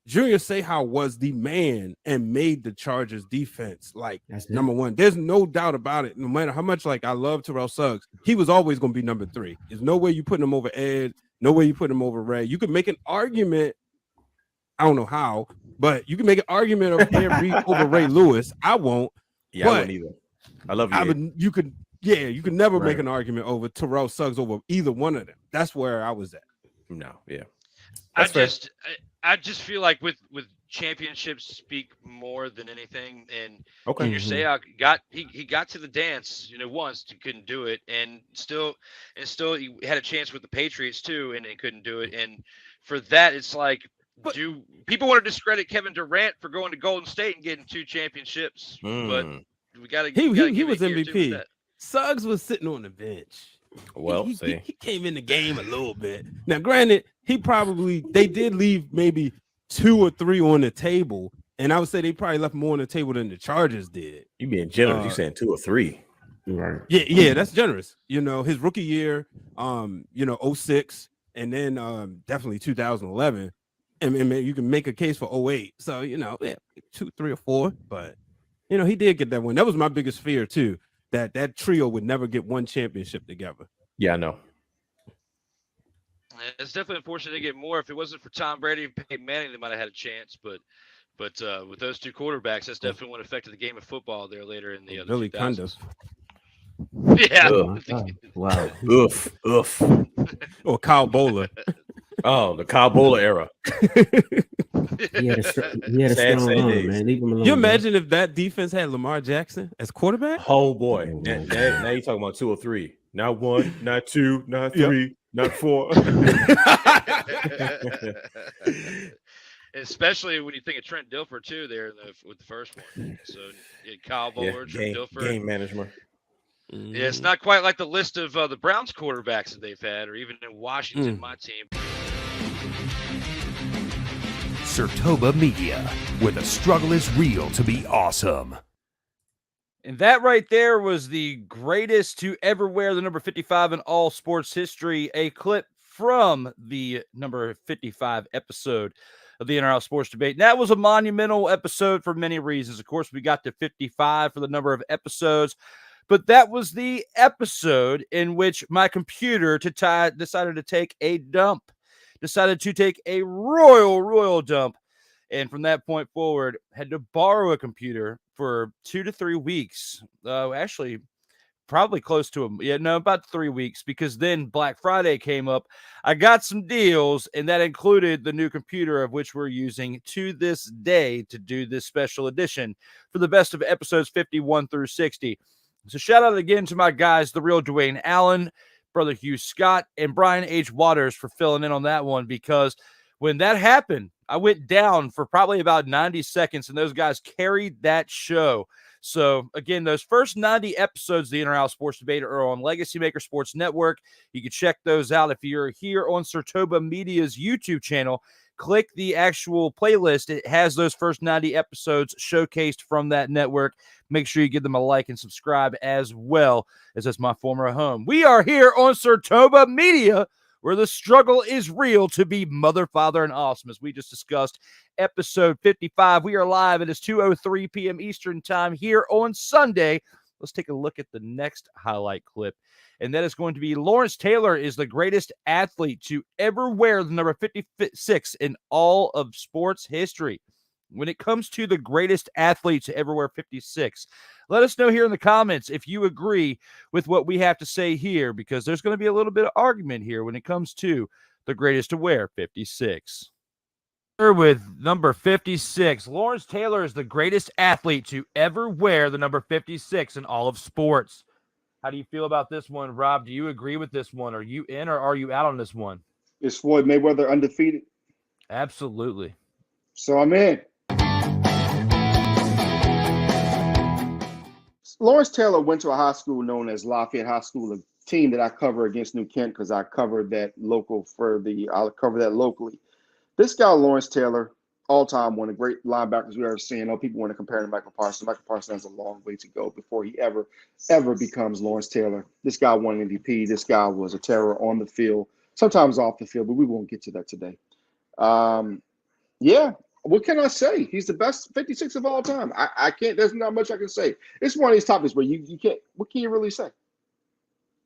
Speaker 8: Junior Seau was the man and made the Chargers defense like
Speaker 10: That's it.
Speaker 8: number one. There's no doubt about it. No matter how much like I love Terrell Suggs, he was always going to be number 3. There's no way you putting him over Ed. No way you put him over Ray. You could make an argument. I don't know how, but you can make an argument of Ed Reed over Ray Lewis. I won't.
Speaker 9: Yeah, I wouldn't either. I love you.
Speaker 8: You could never make an argument over Terrell Suggs over either one of them. That's where I was at.
Speaker 9: No, yeah.
Speaker 3: I just feel like with championships speak more than anything. And Junior Seau he got to the dance, once, he couldn't do it, and still he had a chance with the Patriots too, and he couldn't do it. And for that, it's like, do people want to discredit Kevin Durant for going to Golden State and getting 2 championships? But we got to.
Speaker 8: He was MVP. Suggs was sitting on the bench.
Speaker 9: Well,
Speaker 8: he came in the game a little bit. Now, granted, they did leave maybe 2 or 3 on the table, and I would say they probably left more on the table than the Chargers did.
Speaker 9: You being generous? You saying 2 or 3?
Speaker 10: Right?
Speaker 8: Yeah, that's generous. His rookie year, 06, and then definitely 2011, and you can make a case for 08. So 2, 3, or 4, but he did get that one. That was my biggest fear too. That trio would never get one championship together.
Speaker 9: Yeah, I know.
Speaker 3: It's definitely unfortunate to get more. If it wasn't for Tom Brady and Peyton Manning, they might have had a chance. But with those 2 quarterbacks, that's definitely what affected the game of football there later in the other
Speaker 8: Billy
Speaker 3: 2000s.
Speaker 8: Cundiff.
Speaker 3: Yeah.
Speaker 10: Oh, wow.
Speaker 9: Oof.
Speaker 8: Or Kyle Bowler.
Speaker 9: Oh, the Kyle Bowler era.
Speaker 10: He had a strong arm, man. Leave him alone.
Speaker 8: You imagine if that defense had Lamar Jackson as quarterback?
Speaker 9: Oh boy. Now you're talking about 2 or 3. Not 1, not 2, not 3, not 4.
Speaker 3: Especially when you think of Trent Dilfer too, there with the first one. So Kyle Bowler, Trent Dilfer,
Speaker 9: game management.
Speaker 3: Yeah, it's not quite like the list of the Browns quarterbacks that they've had, or even in Washington, my team.
Speaker 1: Sertoba Media, where the struggle is real to be awesome.
Speaker 3: And that right there was the greatest to ever wear the number 55 in all sports history, a clip from the number 55 episode of the In-Or-Out Sports Debate. And that was a monumental episode for many reasons. Of course, we got to 55 for the number of episodes, but that was the episode in which my computer decided to take a dump. Decided to take a royal dump, and from that point forward, had to borrow a computer for 2 to 3 weeks. Actually, probably close to about 3 weeks, because then Black Friday came up. I got some deals, and that included the new computer, of which we're using to this day to do this special edition for the best of episodes 51 through 60. So shout out again to my guys, the real Dwayne Allen, Brother Hugh Scott, and Brian H. Waters for filling in on that one, because when that happened, I went down for probably about 90 seconds, and those guys carried that show. So, again, those first 90 episodes of the In-Or-Out Sports Debate are on Legacy Maker Sports Network. You can check those out if you're here on Sertoba Media's YouTube channel. Click the actual playlist. It has those first 90 episodes showcased from that network. Make sure you give them a like and subscribe, as well as that's my former home. We are here on Sertoba Media, where the struggle is real to be mother, father, and awesome. As we just discussed, episode 55. We are live. It is 2:03 p.m. Eastern time here on Sunday. Let's take a look at the next highlight clip. And that is going to be Lawrence Taylor is the greatest athlete to ever wear the number 56 in all of sports history. When it comes to the greatest athlete to ever wear 56, let us know here in the comments if you agree with what we have to say here, because there's going to be a little bit of argument here when it comes to the greatest to wear 56. With number 56, Lawrence Taylor is the greatest athlete to ever wear the number 56 in all of sports. How do you feel about this one, Rob? Do you agree with this one? Are you in or are you out on this one?
Speaker 11: Is Floyd Mayweather undefeated?
Speaker 3: Absolutely.
Speaker 11: So I'm in. Lawrence Taylor went to a high school known as Lafayette High School, a team that I cover against New Kent because I covered that I'll cover that locally. This guy, Lawrence Taylor, all-time one of the great linebackers we've ever seen. I know people want to compare him to Michael Parsons. Michael Parsons has a long way to go before he ever becomes Lawrence Taylor. This guy won an MVP. This guy was a terror on the field, sometimes off the field, but we won't get to that today. Yeah, What can I say? He's the best 56 of all time. I can't. There's not much I can say. It's one of these topics where you can't. What can you really say?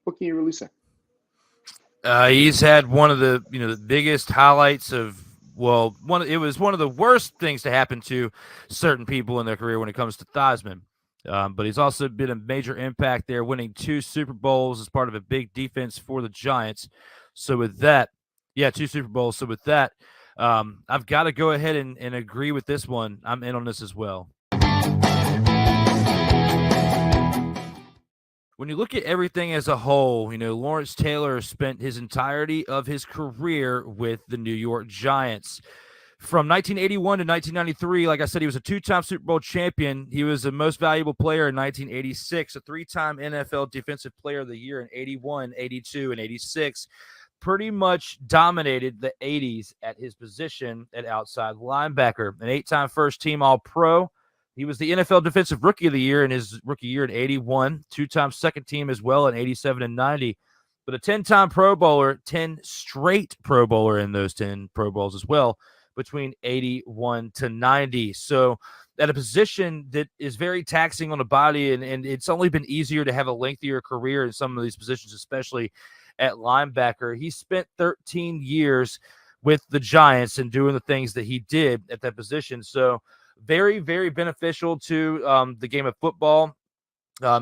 Speaker 11: What can you really say?
Speaker 3: He's had one of the the biggest highlights of it was one of the worst things to happen to certain people in their career when it comes to Theismann. But he's also been a major impact there, winning 2 Super Bowls as part of a big defense for the Giants. So with that, 2 Super Bowls. So with that, I've got to go ahead and agree with this one. I'm in on this as well. When you look at everything as a whole, Lawrence Taylor spent his entirety of his career with the New York Giants. From 1981 to 1993, like I said, he was a 2-time Super Bowl champion. He was the most valuable player in 1986, a 3-time NFL Defensive Player of the Year in 81, 82, and 86. Pretty much dominated the 80s at his position at outside linebacker. An 8-time first-team All-Pro. He was the NFL Defensive Rookie of the Year in his rookie year in 81, 2-time second team as well in 87 and 90. But a 10-time Pro Bowler, 10 straight Pro Bowler in those 10 Pro Bowls as well, between 81 to 90. So at a position that is very taxing on the body, and it's only been easier to have a lengthier career in some of these positions, especially at linebacker. He spent 13 years with the Giants and doing the things that he did at that position. So very, very beneficial to the game of football.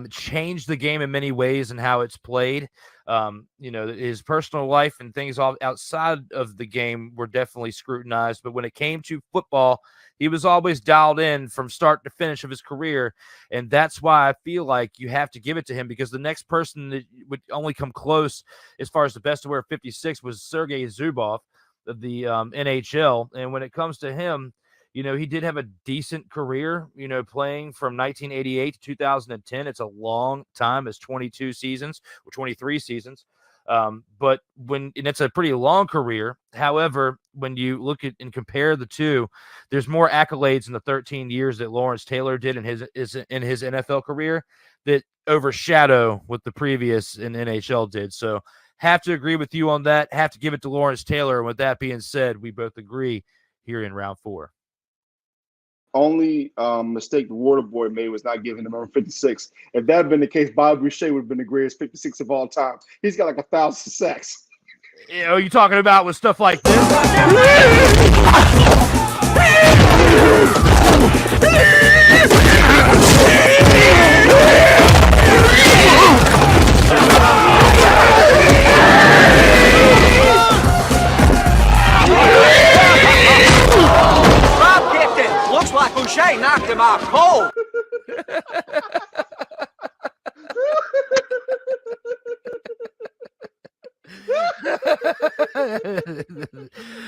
Speaker 3: Changed the game in many ways and how it's played. His personal life and things outside of the game were definitely scrutinized. But when it came to football, he was always dialed in from start to finish of his career. And that's why I feel like you have to give it to him, because the next person that would only come close as far as the best to wear 56 was Sergei Zubov of the NHL. And when it comes to him, he did have a decent career, playing from 1988 to 2010. It's a long time. It's 22 seasons or 23 seasons. But it's a pretty long career. However, when you look at and compare the two, there's more accolades in the 13 years that Lawrence Taylor did in his NFL career that overshadow what the previous in NHL did. So have to agree with you on that. Have to give it to Lawrence Taylor. And with that being said, we both agree here in round 4.
Speaker 11: Only mistake the Water Boy made was not giving him number 56. If that had been the case, Bob Boucher would have been the greatest 56 of all time. He's got like 1,000 sacks.
Speaker 3: You talking about with stuff like this?
Speaker 12: Looks like Boucher knocked him out cold.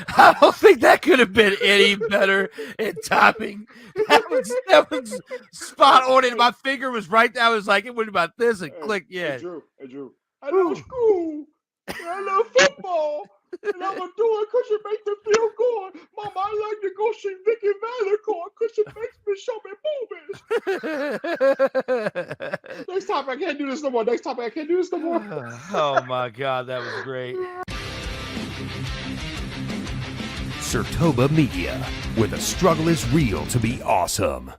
Speaker 3: I don't think that could have been any better in timing. That was spot on, and my finger was right there. I was like, it went about this and click. Yeah.
Speaker 11: Hey, Drew. I love school. I love football. And I'm going to do it because it makes me feel good. Mama, I like to go see Vicky Valicourt because it makes me show me boobies. Next time I can't do this no more.
Speaker 3: Oh, my God. That was great.
Speaker 1: Surtoba Media, where the struggle is real to be awesome.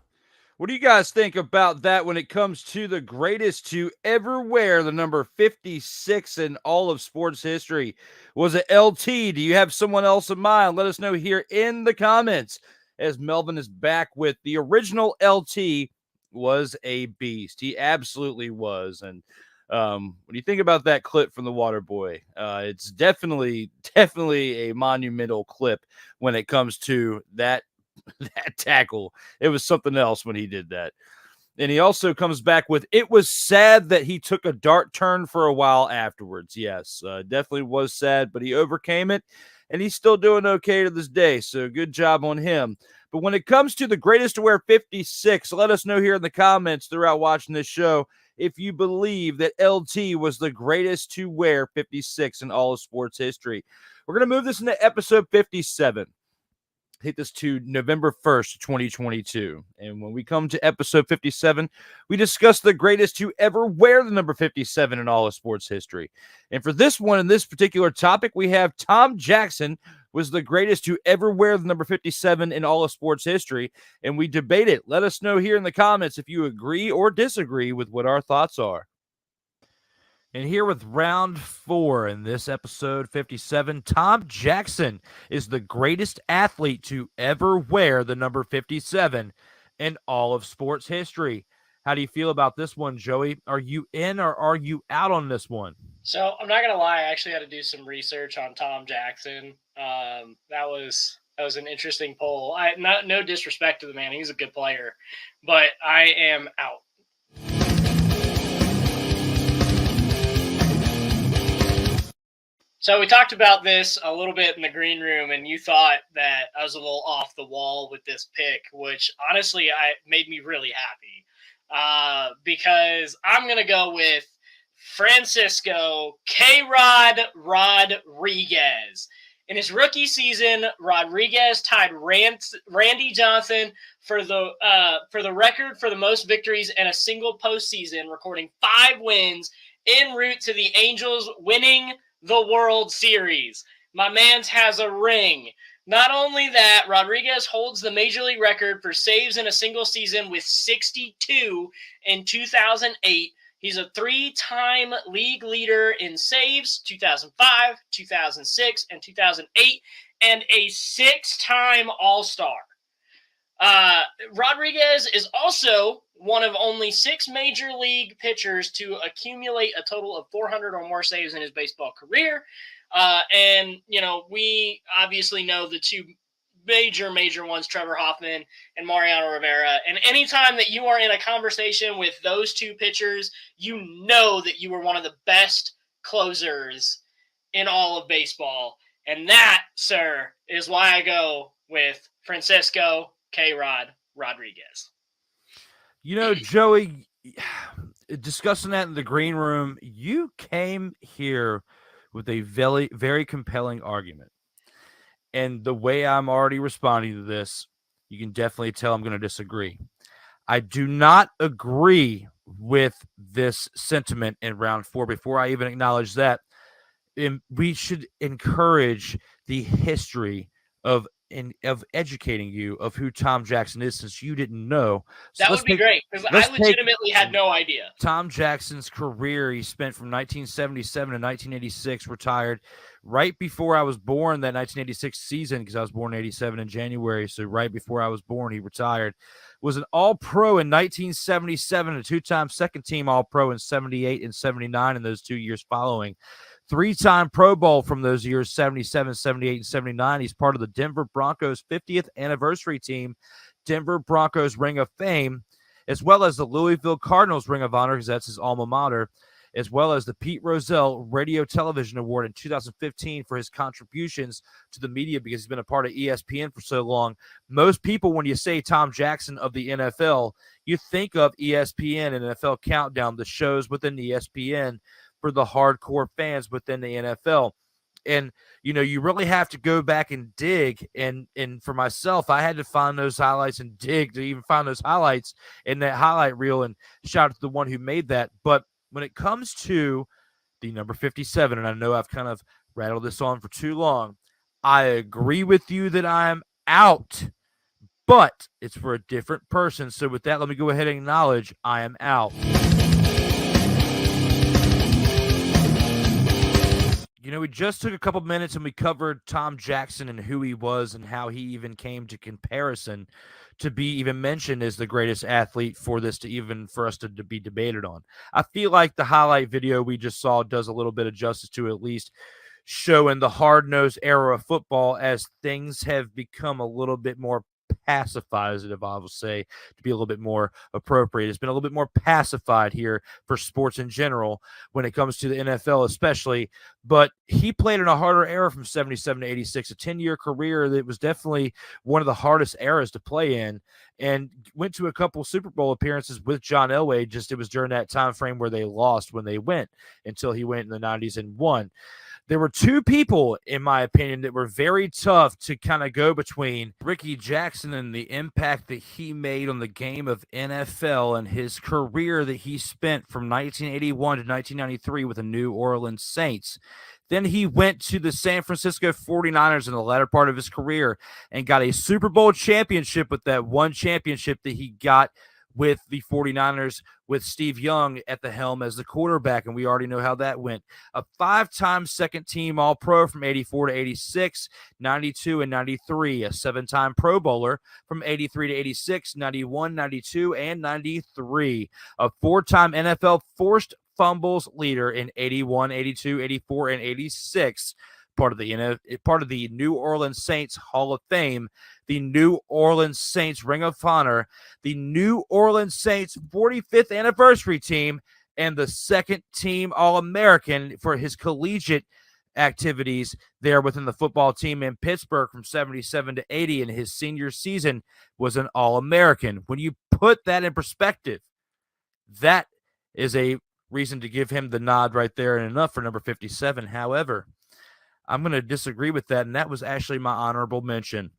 Speaker 3: What do you guys think about that when it comes to the greatest to ever wear the number 56 in all of sports history? Was it LT? Do you have someone else in mind? Let us know here in the comments, as Melvin is back with the original LT was a beast. He absolutely was. And when you think about that clip from the Water Boy, it's definitely a monumental clip when it comes to that tackle. It was something else when he did that. And he also comes back with, it was sad that he took a dark turn for a while afterwards. Yes, definitely was sad, but he overcame it, and he's still doing okay to this day. So good job on him. But when it comes to the greatest to wear 56, let us know here in the comments throughout watching this show if you believe that LT was the greatest to wear 56 in all of sports history. We're going to move this into episode 57. Hit this to November 1st, 2022. And when we come to episode 57, we discuss the greatest to ever wear the number 57 in all of sports history. And for this one, in this particular topic, we have Tom Jackson was the greatest to ever wear the number 57 in all of sports history, and we debate it. Let us know here in the comments if you agree or disagree with what our thoughts are. And here with round 4 in this episode 57, Tom Jackson is the greatest athlete to ever wear the number 57 in all of sports history. How do you feel about this one, Joey? Are you in or are you out on this one?
Speaker 6: So I'm not gonna lie, I actually had to do some research on Tom Jackson. That was an interesting poll. No disrespect to the man, he's a good player, but I am out. So we talked about this a little bit in the green room, and you thought that I was a little off the wall with this pick, which honestly made me really happy because I'm going to go with Francisco K-Rod Rodriguez. In his rookie season, Rodriguez tied Randy Johnson for the record for the most victories in a single postseason, recording 5 wins en route to the Angels winning the World Series. My man's has a ring. Not only that, Rodriguez holds the major league record for saves in a single season with 62 in 2008. He's a 3-time league leader in saves, 2005, 2006, and 2008, and a 6-time All-Star. Rodriguez is also one of only 6 major league pitchers to accumulate a total of 400 or more saves in his baseball career. And, you know, we obviously know the 2 major ones, Trevor Hoffman and Mariano Rivera. And anytime that you are in a conversation with those 2 pitchers, you know that you were one of the best closers in all of baseball. And that, sir, is why I go with Francisco K-Rod Rodriguez.
Speaker 3: You know, Joey, discussing that in the green room, you came here with a very, very compelling argument. And the way I'm already responding to this, you can definitely tell I'm going to disagree. I do not agree with this sentiment in round 4. Before I even acknowledge that, we should encourage the history of educating you of who Tom Jackson is, since you didn't know. So
Speaker 6: that would be great, because I legitimately had no idea.
Speaker 3: Tom Jackson's career, he spent from 1977 to 1986, retired right before I was born, that 1986 season, because I was born in 87 in January, so right before I was born, he retired. Was an All-Pro in 1977, a 2-time second-team All-Pro in 78 and 79 in those 2 years following. 3-time Pro Bowl from those years, 77, 78, and 79. He's part of the Denver Broncos 50th anniversary team, Denver Broncos Ring of Fame, as well as the Louisville Cardinals Ring of Honor, because that's his alma mater, as well as the Pete Rozelle Radio Television Award in 2015 for his contributions to the media, because he's been a part of ESPN for so long. Most people, when you say Tom Jackson of the NFL, you think of ESPN and NFL Countdown, the shows within ESPN for the hardcore fans within the NFL. And, you know, you really have to go back and dig. And for myself, I had to find those highlights and dig to even find those highlights in that highlight reel. And shout out to the one who made that. But when it comes to the number 57, and I know I've kind of rattled this on for too long, I agree with you that I'm out, but it's for a different person. So with that, let me go ahead and acknowledge I am out. You know, we just took a couple minutes and we covered Tom Jackson and who he was and how he even came to comparison to be even mentioned as the greatest athlete for us to be debated on. I feel like the highlight video we just saw does a little bit of justice to at least showing the hard-nosed era of football, as things have become a little bit more pacified, I will say, to be a little bit more appropriate. It's been a little bit more pacified here for sports in general when it comes to the NFL especially, but he played in a harder era from 77 to 86, a 10-year career that was definitely one of the hardest eras to play in, and went to a couple Super Bowl appearances with John Elway. Just it was during that time frame where they lost when they went, until he went in the 90s and won. There were 2 people, in my opinion, that were very tough to kind of go between: Ricky Jackson and the impact that he made on the game of NFL and his career that he spent from 1981 to 1993 with the New Orleans Saints. Then he went to the San Francisco 49ers in the latter part of his career and got a Super Bowl championship with that one championship that he got with the 49ers with Steve Young at the helm as the quarterback, and we already know how that went. A 5-time second-team All-Pro from 84 to 86, 92 and 93. A 7-time Pro Bowler from 83 to 86, 91, 92, and 93. A 4-time NFL forced fumbles leader in 81, 82, 84, and 86. Part of the New Orleans Saints Hall of Fame, the New Orleans Saints Ring of Honor, the New Orleans Saints 45th anniversary team, and the second team All-American for his collegiate activities there within the football team in Pittsburgh from 77 to 80, and his senior season was an All-American. When you put that in perspective, that is a reason to give him the nod right there and enough for number 57. However, I'm going to disagree with that, and that was actually my honorable mention.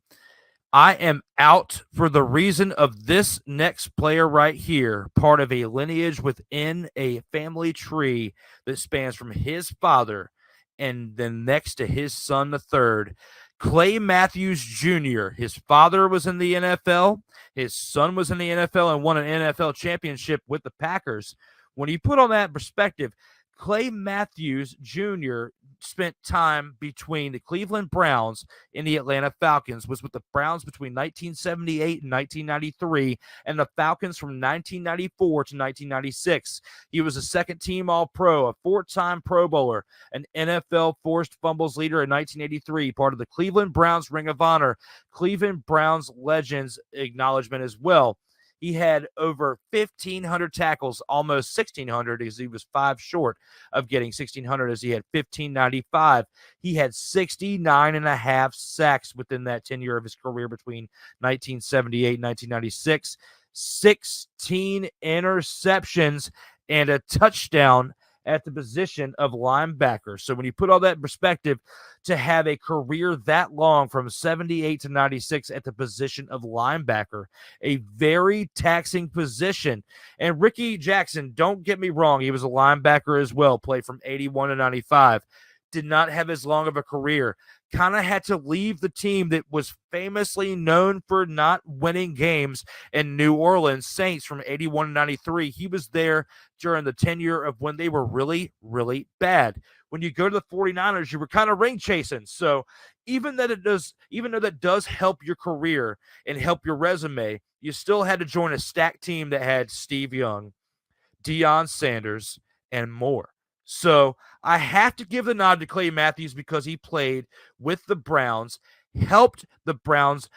Speaker 3: I am out for the reason of this next player right here, part of a lineage within a family tree that spans from his father and then next to his son, the third. Clay Matthews Jr. His father was in the NFL. His son was in the NFL and won an NFL championship with the Packers. When you put on that perspective, Clay Matthews Jr. spent time between the Cleveland Browns and the Atlanta Falcons, was with the Browns between 1978 and 1993, and the Falcons from 1994 to 1996. He was a second-team All-Pro, a 4-time Pro Bowler, an NFL forced fumbles leader in 1983, part of the Cleveland Browns Ring of Honor, Cleveland Browns Legends acknowledgement as well. He had over 1,500 tackles, almost 1,600, because he was 5 short of getting 1,600 as he had 1,595. He had 69 and a half sacks within that tenure of his career between 1978 and 1996, 16 interceptions, and a touchdown at the position of linebacker. So when you put all that in perspective, to have a career that long from 78 to 96 at the position of linebacker, a very taxing position. And Ricky Jackson, don't get me wrong, he was a linebacker as well, played from 81 to 95. Did not have as long of a career. Kind of had to leave the team that was famously known for not winning games in New Orleans Saints from 81 to 93. He was there during the tenure of when they were really, really bad. When you go to the 49ers, you were kind of ring chasing. So even though that does help your career and help your resume, you still had to join a stacked team that had Steve Young, Deion Sanders, and more. So I have to give the nod to Clay Matthews because he played with the Browns, helped the Browns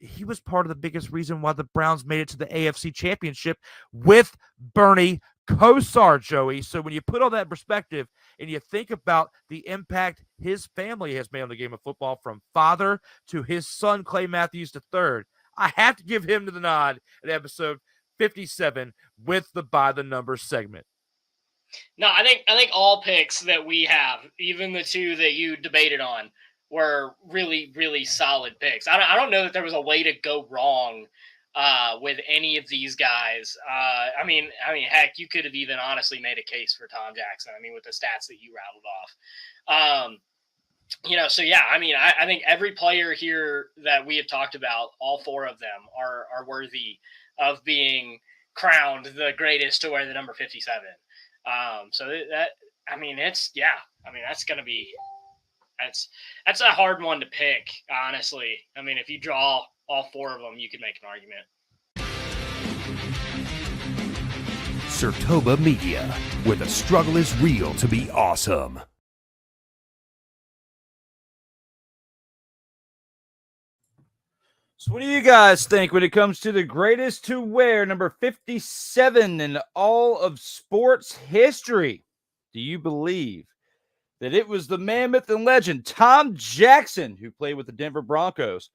Speaker 3: he was part of the biggest reason why the Browns made it to the AFC Championship with Bernie Kosar, Joey. So when you put all that in perspective and you think about the impact his family has made on the game of football, from father to his son, Clay Matthews III, I have to give him the nod at episode 57 with the By the Numbers segment.
Speaker 6: No, I think all picks that we have, even the two that you debated on, were really, really solid picks. I don't know that there was a way to go wrong with any of these guys. I mean, heck, you could have even honestly made a case for Tom Jackson. I mean, with the stats that you rattled off. So yeah, I mean, I think every player here that we have talked about, all four of them are worthy of being crowned the greatest to wear the number 57. So that, I mean, it's, yeah, I mean, that's going to be, that's a hard one to pick, honestly. I mean, if you draw all four of them, you could make an argument.
Speaker 1: Sertoba Media, where the struggle is real to be awesome.
Speaker 3: So what do you guys think when it comes to the greatest to wear number 57 in all of sports history? Do you believe that it was the mammoth and legend Tom Jackson who played with the Denver Broncos?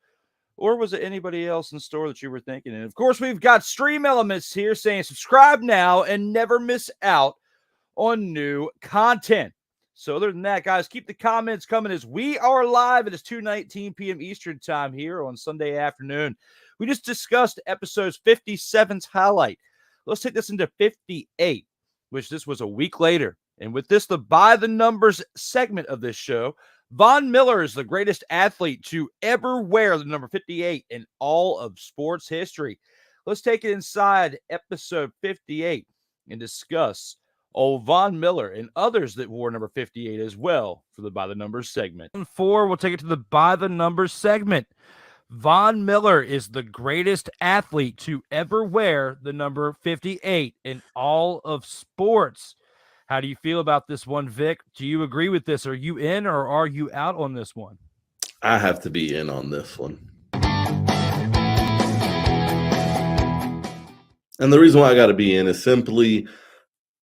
Speaker 3: Or was it anybody else in store that you were thinking? And of course, we've got Stream Elements here saying subscribe now and never miss out on new content. So other than that, guys, keep the comments coming as we are live. It is 2:19 p.m. Eastern time here on Sunday afternoon. We just discussed episodes 57's highlight. Let's take this into 58, which this was a week later. And with this, the By the Numbers segment of this show, Von Miller is the greatest athlete to ever wear the number 58 in all of sports history. Let's take it inside episode 58 and discuss old Von Miller and others that wore number 58 as well for the By the Numbers segment. And 4, we'll take it to the By the Numbers segment. Von Miller is the greatest athlete to ever wear the number 58 in all of sports. How do you feel about this one, Vic? Do you agree with this? Are you in or are you out on this one?
Speaker 13: I have to be in on this one. And the reason why I got to be in is simply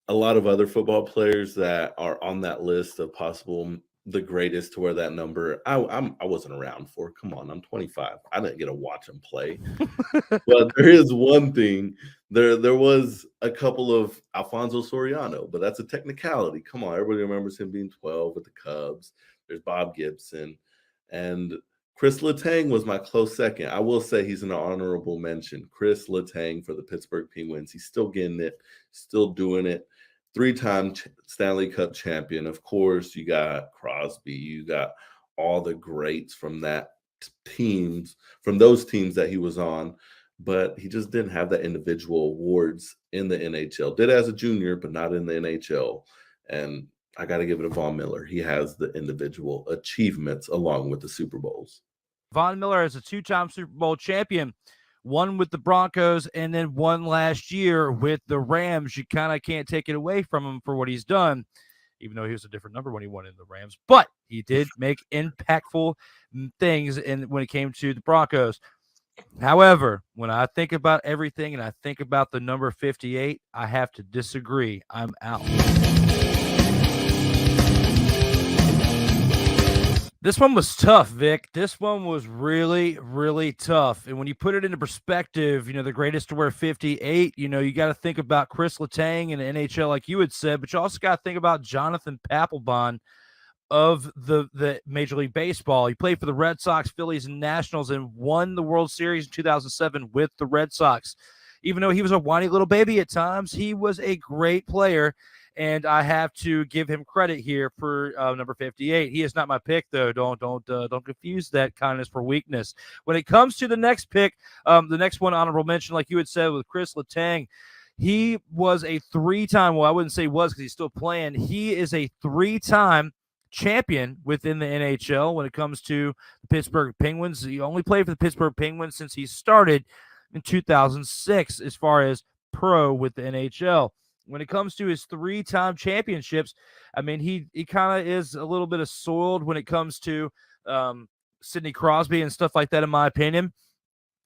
Speaker 13: a lot of other football players that are on that list of possible the greatest to wear that number. I wasn't around for. Come on, I'm 25. I didn't get to watch him play. But there is one thing. There was a couple of Alfonso Soriano, but that's a technicality. Come on, everybody remembers him being 12 with the Cubs. There's Bob Gibson, and Chris Letang was my close second. I will say he's an honorable mention. Chris Letang for the Pittsburgh Penguins. He's still getting it, still doing it. 3-time Stanley Cup champion. Of course, you got Crosby. You got all the greats from those teams that he was on. But he just didn't have that individual awards in the NHL. Did as a junior, but not in the NHL. And I got to give it to Von Miller. He has the individual achievements along with the Super Bowls.
Speaker 3: Von Miller is a 2-time Super Bowl champion, one with the Broncos and then one last year with the Rams. You kind of can't take it away from him for what he's done, even though he was a different number when he won in the Rams. But he did make impactful things when it came to the Broncos. However, when I think about everything and I think about the number 58, I have to disagree. I'm out. This one was tough, Vic. This one was really, really tough. And when you put it into perspective, the greatest to wear 58, you got to think about Chris Letang in the NHL, like you had said, but you also got to think about Jonathan Papelbon of the Major League Baseball. He played for the Red Sox, Phillies, and Nationals and won the World Series in 2007 with the Red Sox. Even though he was a whiny little baby at times, he was a great player. And I have to give him credit here for number 58. He is not my pick, though. Don't confuse that kindness for weakness. When it comes to the next pick, the next one honorable mention, like you had said with Chris Letang, he was a 3-time. Well, I wouldn't say was because he's still playing. He is a 3-time champion within the NHL when it comes to the Pittsburgh Penguins. He only played for the Pittsburgh Penguins since he started in 2006 as far as pro with the NHL. When it comes to his 3-time championships, I mean, he kind of is a little bit of soiled when it comes to Sidney Crosby and stuff like that, in my opinion.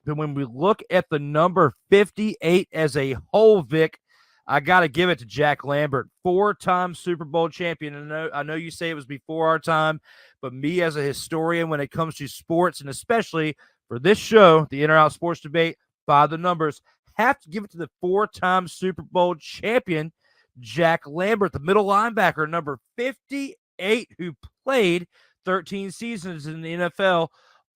Speaker 3: But when we look at the number 58 as a whole, Vic, I got to give it to Jack Lambert, 4-time Super Bowl champion. I know you say it was before our time, but me as a historian, when it comes to sports, and especially for this show, the In or Out Sports Debate, by the numbers, have to give it to the 4-time Super Bowl champion, Jack Lambert, the middle linebacker, number 58, who played 13 seasons in the NFL,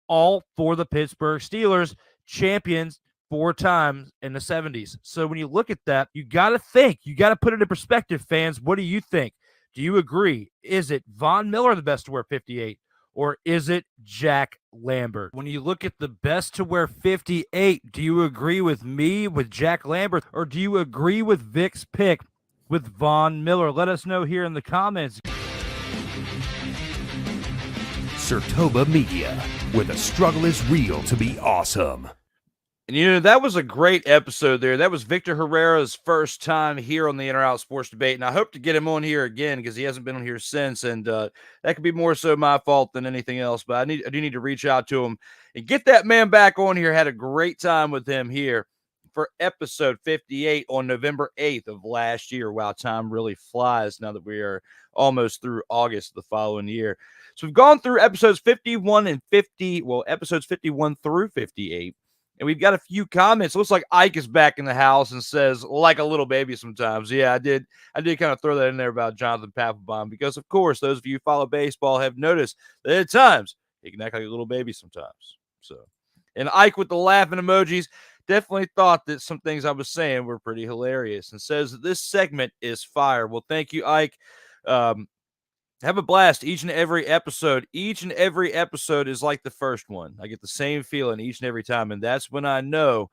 Speaker 3: all for the Pittsburgh Steelers, champions 4 times in the 70s. So when you look at that, you got to think, you got to put it in perspective, fans. What do you think? Do you agree? Is it Von Miller the best to wear 58? Or is it Jack Lambert? When you look at the best to wear 58, do you agree with me with Jack Lambert, or do you agree with Vic's pick with Von Miller? Let us know here in the comments.
Speaker 1: Sertoba Media, where the struggle is real to be awesome.
Speaker 3: And, that was a great episode there. That was Victor Herrera's first time here on the In or Out Sports Debate. And I hope to get him on here again because he hasn't been on here since. And that could be more so my fault than anything else. But I do need to reach out to him and get that man back on here. Had a great time with him here for episode 58 on November 8th of last year. Wow, time really flies now that we are almost through August of the following year. So we've gone through episodes 51 and 50. Well, episodes 51 through 58. And we've got a few comments. It looks like Ike is back in the house and says, like a little baby sometimes. Yeah, I did kind of throw that in there about Jonathan Papelbon because, of course, those of you who follow baseball have noticed that at times he can act like a little baby sometimes. So, and Ike with the laughing emojis. definitely thought that some things I was saying were pretty hilarious, and says that this segment is fire. Well, thank you, Ike. Have a blast each and every episode. Each and every episode is like the first one. I get the same feeling each and every time, and that's when I know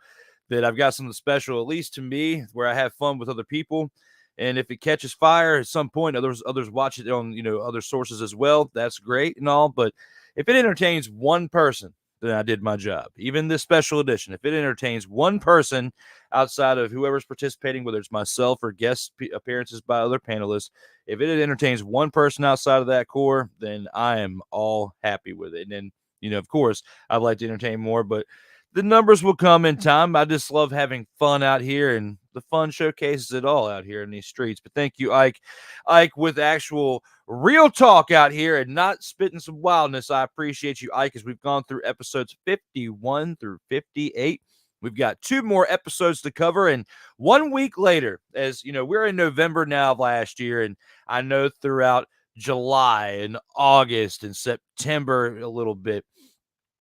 Speaker 3: that I've got something special, at least to me, where I have fun with other people. And if it catches fire at some point, others watch it on other sources as well. That's great and all, but if it entertains one person, then I did my job. Even this special edition, if it entertains one person outside of whoever's participating, whether it's myself or guest appearances by other panelists, if it entertains one person outside of that core, then I am all happy with it. And then, of course, I'd like to entertain more, but the numbers will come in time. I just love having fun out here, and the fun showcases it all out here in these streets. But thank you, Ike. Ike, with actual real talk out here and not spitting some wildness. I appreciate you, Ike, as we've gone through episodes 51 through 58. We've got 2 more episodes to cover, and 1 week later, as we're in November now of last year, and I know throughout July and August and September a little bit,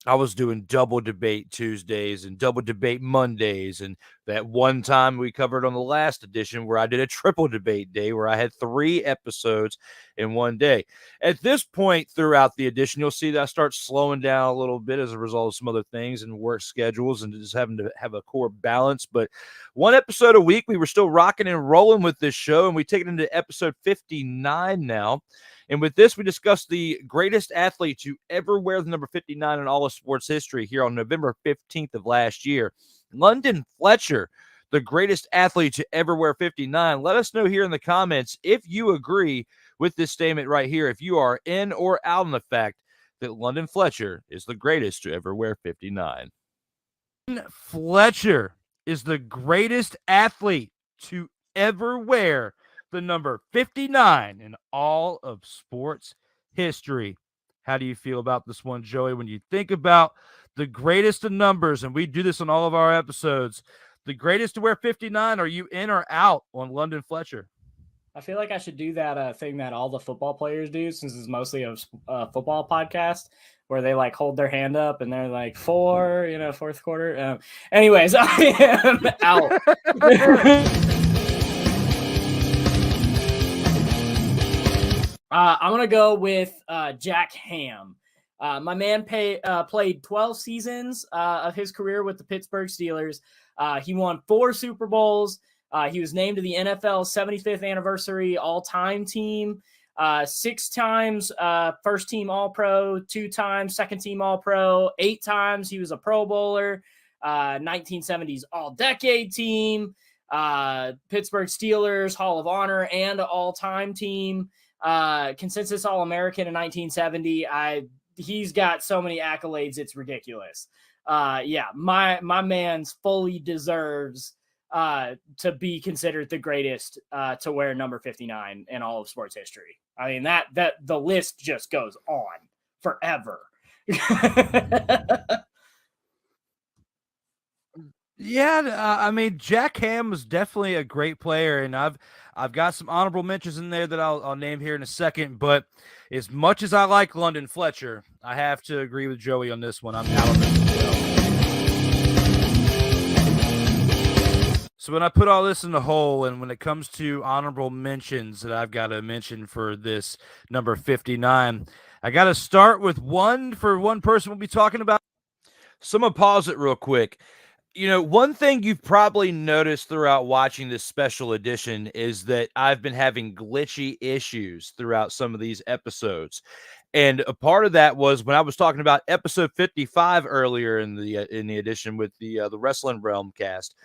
Speaker 3: I was doing double debate Tuesdays and double debate Mondays. And that one time we covered on the last edition where I did a triple debate day where I had 3 episodes in one day. At this point throughout the edition, you'll see that I start slowing down a little bit as a result of some other things and work schedules and just having to have a core balance. But 1 episode a week, we were still rocking and rolling with this show, and we take it into episode 59 now. And with this, we discussed the greatest athlete to ever wear the number 59 in all of sports history here on November 15th of last year. London Fletcher, the greatest athlete to ever wear 59. Let us know here in the comments if you agree with this statement right here, if you are in or out on the fact that London Fletcher is the greatest to ever wear 59. Fletcher is the greatest athlete to ever wear the number 59 in all of sports history. How do you feel about this one, Joey? When you think about the greatest of numbers, and we do this on all of our episodes, the greatest to wear 59, are you in or out on London Fletcher?
Speaker 6: I feel like I should do that thing that all the football players do, since it's mostly a football podcast, where they like hold their hand up and they're like 4, fourth quarter. Anyways, I am out. I'm going to go with Jack Ham. My man played 12 seasons of his career with the Pittsburgh Steelers. He won 4 Super Bowls. He was named to the NFL 75th anniversary all-time team. 6 times first team All-Pro, 2 times second team All-Pro, 8 times he was a Pro Bowler, 1970s All-Decade team, Pittsburgh Steelers Hall of Honor and all-time team. Consensus All-American in 1970. He's got so many accolades, it's ridiculous. My man's fully deserves to be considered the greatest to wear number 59 in all of sports history. I mean, that the list just goes on forever.
Speaker 3: Yeah, I mean, Jack Ham was definitely a great player, and I've got some honorable mentions in there that I'll name here in a second. But as much as I like London Fletcher, I have to agree with Joey on this one. I'm out on this as well. So when I put all this in the whole, and when it comes to honorable mentions that I've got to mention for this number 59, I got to start with one person we'll be talking about. So I'm going to pause it real quick. One thing you've probably noticed throughout watching this special edition is that I've been having glitchy issues throughout some of these episodes. And a part of that was when I was talking about episode 55 earlier in the edition with the Wrestling Realm cast.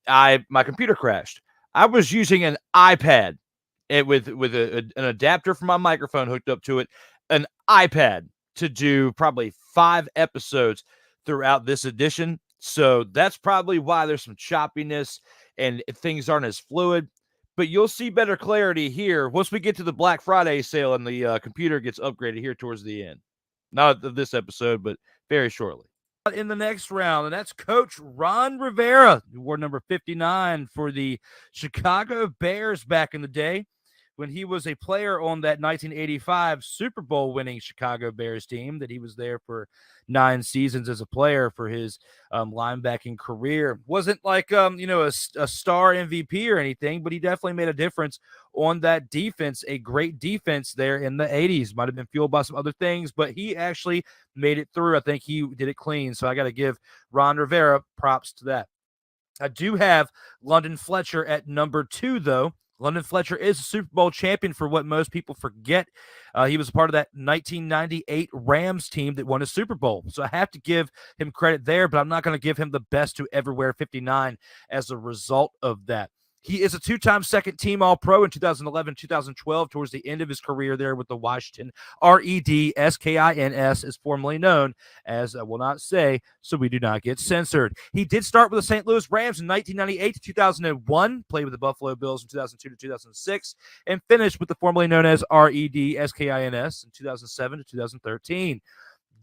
Speaker 3: My computer crashed. I was using an iPad with an adapter for my microphone hooked up to it, an iPad to do probably 5 episodes throughout this edition. So that's probably why there's some choppiness and things aren't as fluid. But you'll see better clarity here once we get to the Black Friday sale and the computer gets upgraded here towards the end. Not of this episode, but very shortly. In the next round, and that's Coach Ron Rivera, who wore number 59 for the Chicago Bears back in the day. when he was a player on that 1985 Super Bowl winning Chicago Bears team, that he was there for 9 seasons as a player for his linebacking career. Wasn't like, a star MVP or anything, but he definitely made a difference on that defense, a great defense there in the 80s. Might have been fueled by some other things, but he actually made it through. I think he did it clean. So I got to give Ron Rivera props to that. I do have London Fletcher at number 2, though. London Fletcher is a Super Bowl champion for what most people forget. He was a part of that 1998 Rams team that won a Super Bowl. So I have to give him credit there, but I'm not going to give him the best to ever wear 59 as a result of that. He is a 2-time second-team All-Pro in 2011, 2012, towards the end of his career there with the Washington. Redskins is formerly known as, I will not say, so we do not get censored. He did start with the St. Louis Rams in 1998 to 2001, played with the Buffalo Bills from 2002 to 2006, and finished with the formerly known as Redskins in 2007 to 2013.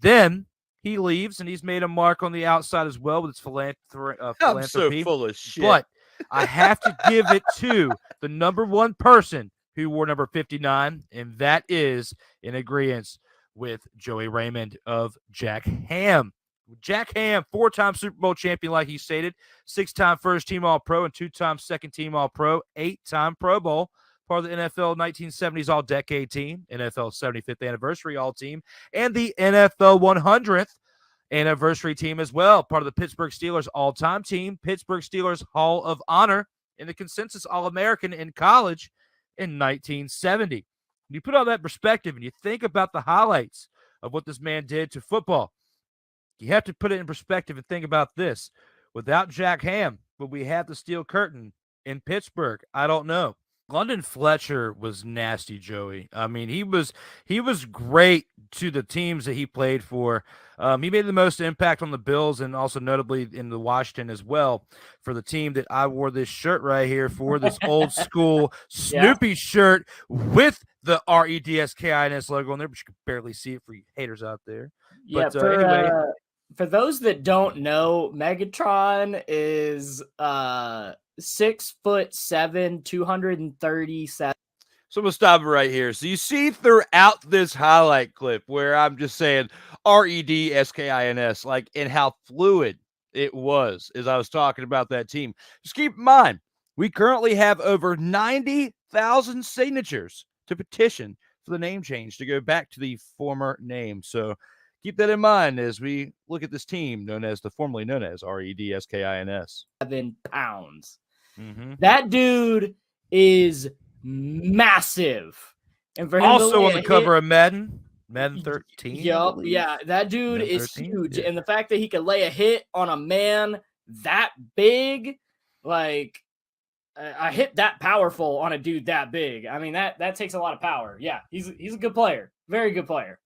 Speaker 3: Then he leaves, and he's made a mark on the outside as well with his philanthropy.
Speaker 14: I'm so full of shit.
Speaker 3: But I have to give it to the number 1 person who wore number 59, and that is in agreement with Joey Raymond of Jack Ham. Jack Ham, 4-time Super Bowl champion, like he stated, 6-time first-team All-Pro and 2-time second-team All-Pro, 8-time Pro Bowl, part of the NFL 1970s All-Decade Team, NFL 75th Anniversary All-Team, and the NFL 100th Anniversary Team as well, part of the Pittsburgh Steelers All-Time Team, Pittsburgh Steelers Hall of Honor, and the consensus All-American in college in 1970. When you put all that in perspective and you think about the highlights of what this man did to football, you have to put it in perspective and think about this. Without Jack Ham, would we have the Steel Curtain in Pittsburgh? I don't know. London Fletcher was nasty, Joey. I mean, he was great to the teams that he played for. He made the most impact on the Bills and also notably in the Washington as well for the team that I wore this shirt right here for, this old school Snoopy shirt with the Redskins logo on there, but you can barely see it for you haters out there.
Speaker 6: Yeah,
Speaker 3: But anyway.
Speaker 6: For those that don't know, Megatron is 6'7", 237.
Speaker 14: So I'm gonna stop it right here. So you see throughout this highlight clip where I'm just saying Redskins, like, and how fluid it was as I was talking about that team. Just keep in mind, we currently have over 90,000 signatures to petition for the name change to go back to the former name. So keep that in mind as we look at this team formerly known as Redskins.
Speaker 6: 7 pounds.
Speaker 3: Mm-hmm.
Speaker 6: That dude is massive. And for him
Speaker 3: also on the cover of Madden 13.
Speaker 6: Yep, yeah, that dude
Speaker 3: Madden
Speaker 6: is
Speaker 3: 13?
Speaker 6: huge.
Speaker 3: Yeah.
Speaker 6: And the fact that he could lay a hit on a man that big, like I hit that powerful on a dude that big. I mean, that takes a lot of power. Yeah, he's a good player. Very good player.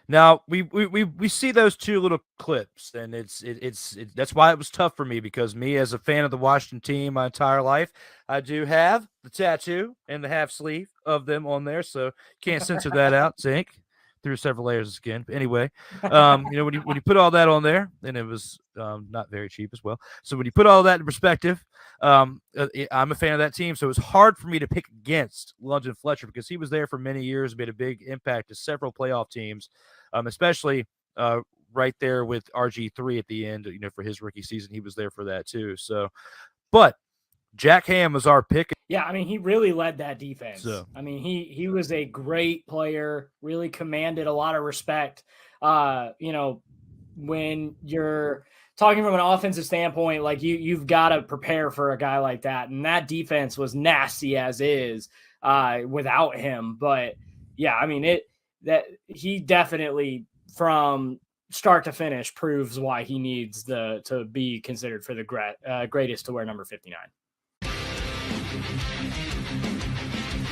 Speaker 3: Now we see those two little clips, and it's that's why it was tough for me, because me as a fan of the Washington team my entire life, I do have the tattoo and the half sleeve of them on there, so can't censor that out. Zink through several layers of skin. But anyway, when you put all that on there, and it was not very cheap as well. So when you put all that in perspective, I'm a fan of that team, so it was hard for me to pick against London Fletcher because he was there for many years, made a big impact to several playoff teams, especially right there with RG3 at the end. For his rookie season, he was there for that too. So, but Jack Ham was our pick.
Speaker 6: Yeah, I mean, he really led that defense.
Speaker 3: So.
Speaker 6: I mean, he was a great player, really commanded a lot of respect. When you're talking from an offensive standpoint, like you've got to prepare for a guy like that. And that defense was nasty as is without him. But yeah, I mean, that he definitely from start to finish proves why he needs to be considered for the greatest to wear number 59.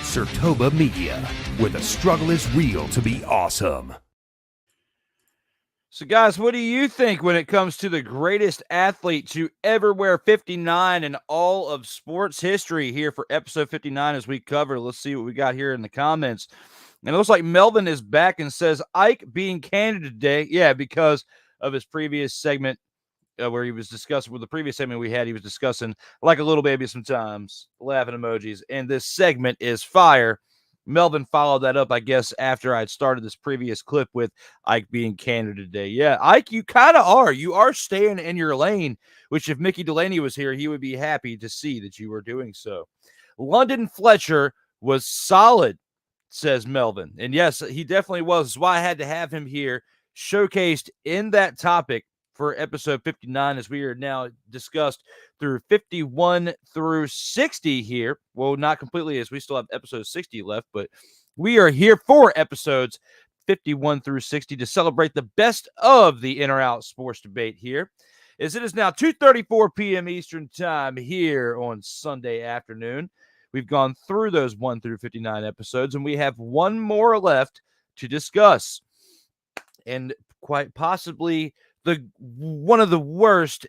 Speaker 1: Sertoba Media, where the struggle is real to be awesome.
Speaker 3: So, guys, what do you think when it comes to the greatest athlete to ever wear 59 in all of sports history here for episode 59 as we cover? Let's see what we got here in the comments. And it looks like Melvin is back and says, Ike being candid today. Yeah, because of his previous segment where he was discussing, with the previous segment we had, he was discussing like a little baby sometimes, laughing emojis. And this segment is fire.
Speaker 14: Melvin followed that up, I guess, after I'd started this previous clip with Ike being candid today. Yeah, Ike, you kind of are. You are staying in your lane, which if Mickey Delaney was here, he would be happy to see that you were doing so. London Fletcher was solid, says Melvin. And yes, he definitely was. That's why I had to have him here showcased in that topic for episode 59, as we are now discussed through 51 through 60 here. Well, not completely, as we still have episode 60 left, but we are here for episodes 51 through 60 to celebrate the best of the In or Out sports debate here, as it is now 2:34 p.m. Eastern time here on Sunday afternoon. We've gone through those 1 through 59 episodes, and we have one more left to discuss. And quite possibly one of the worst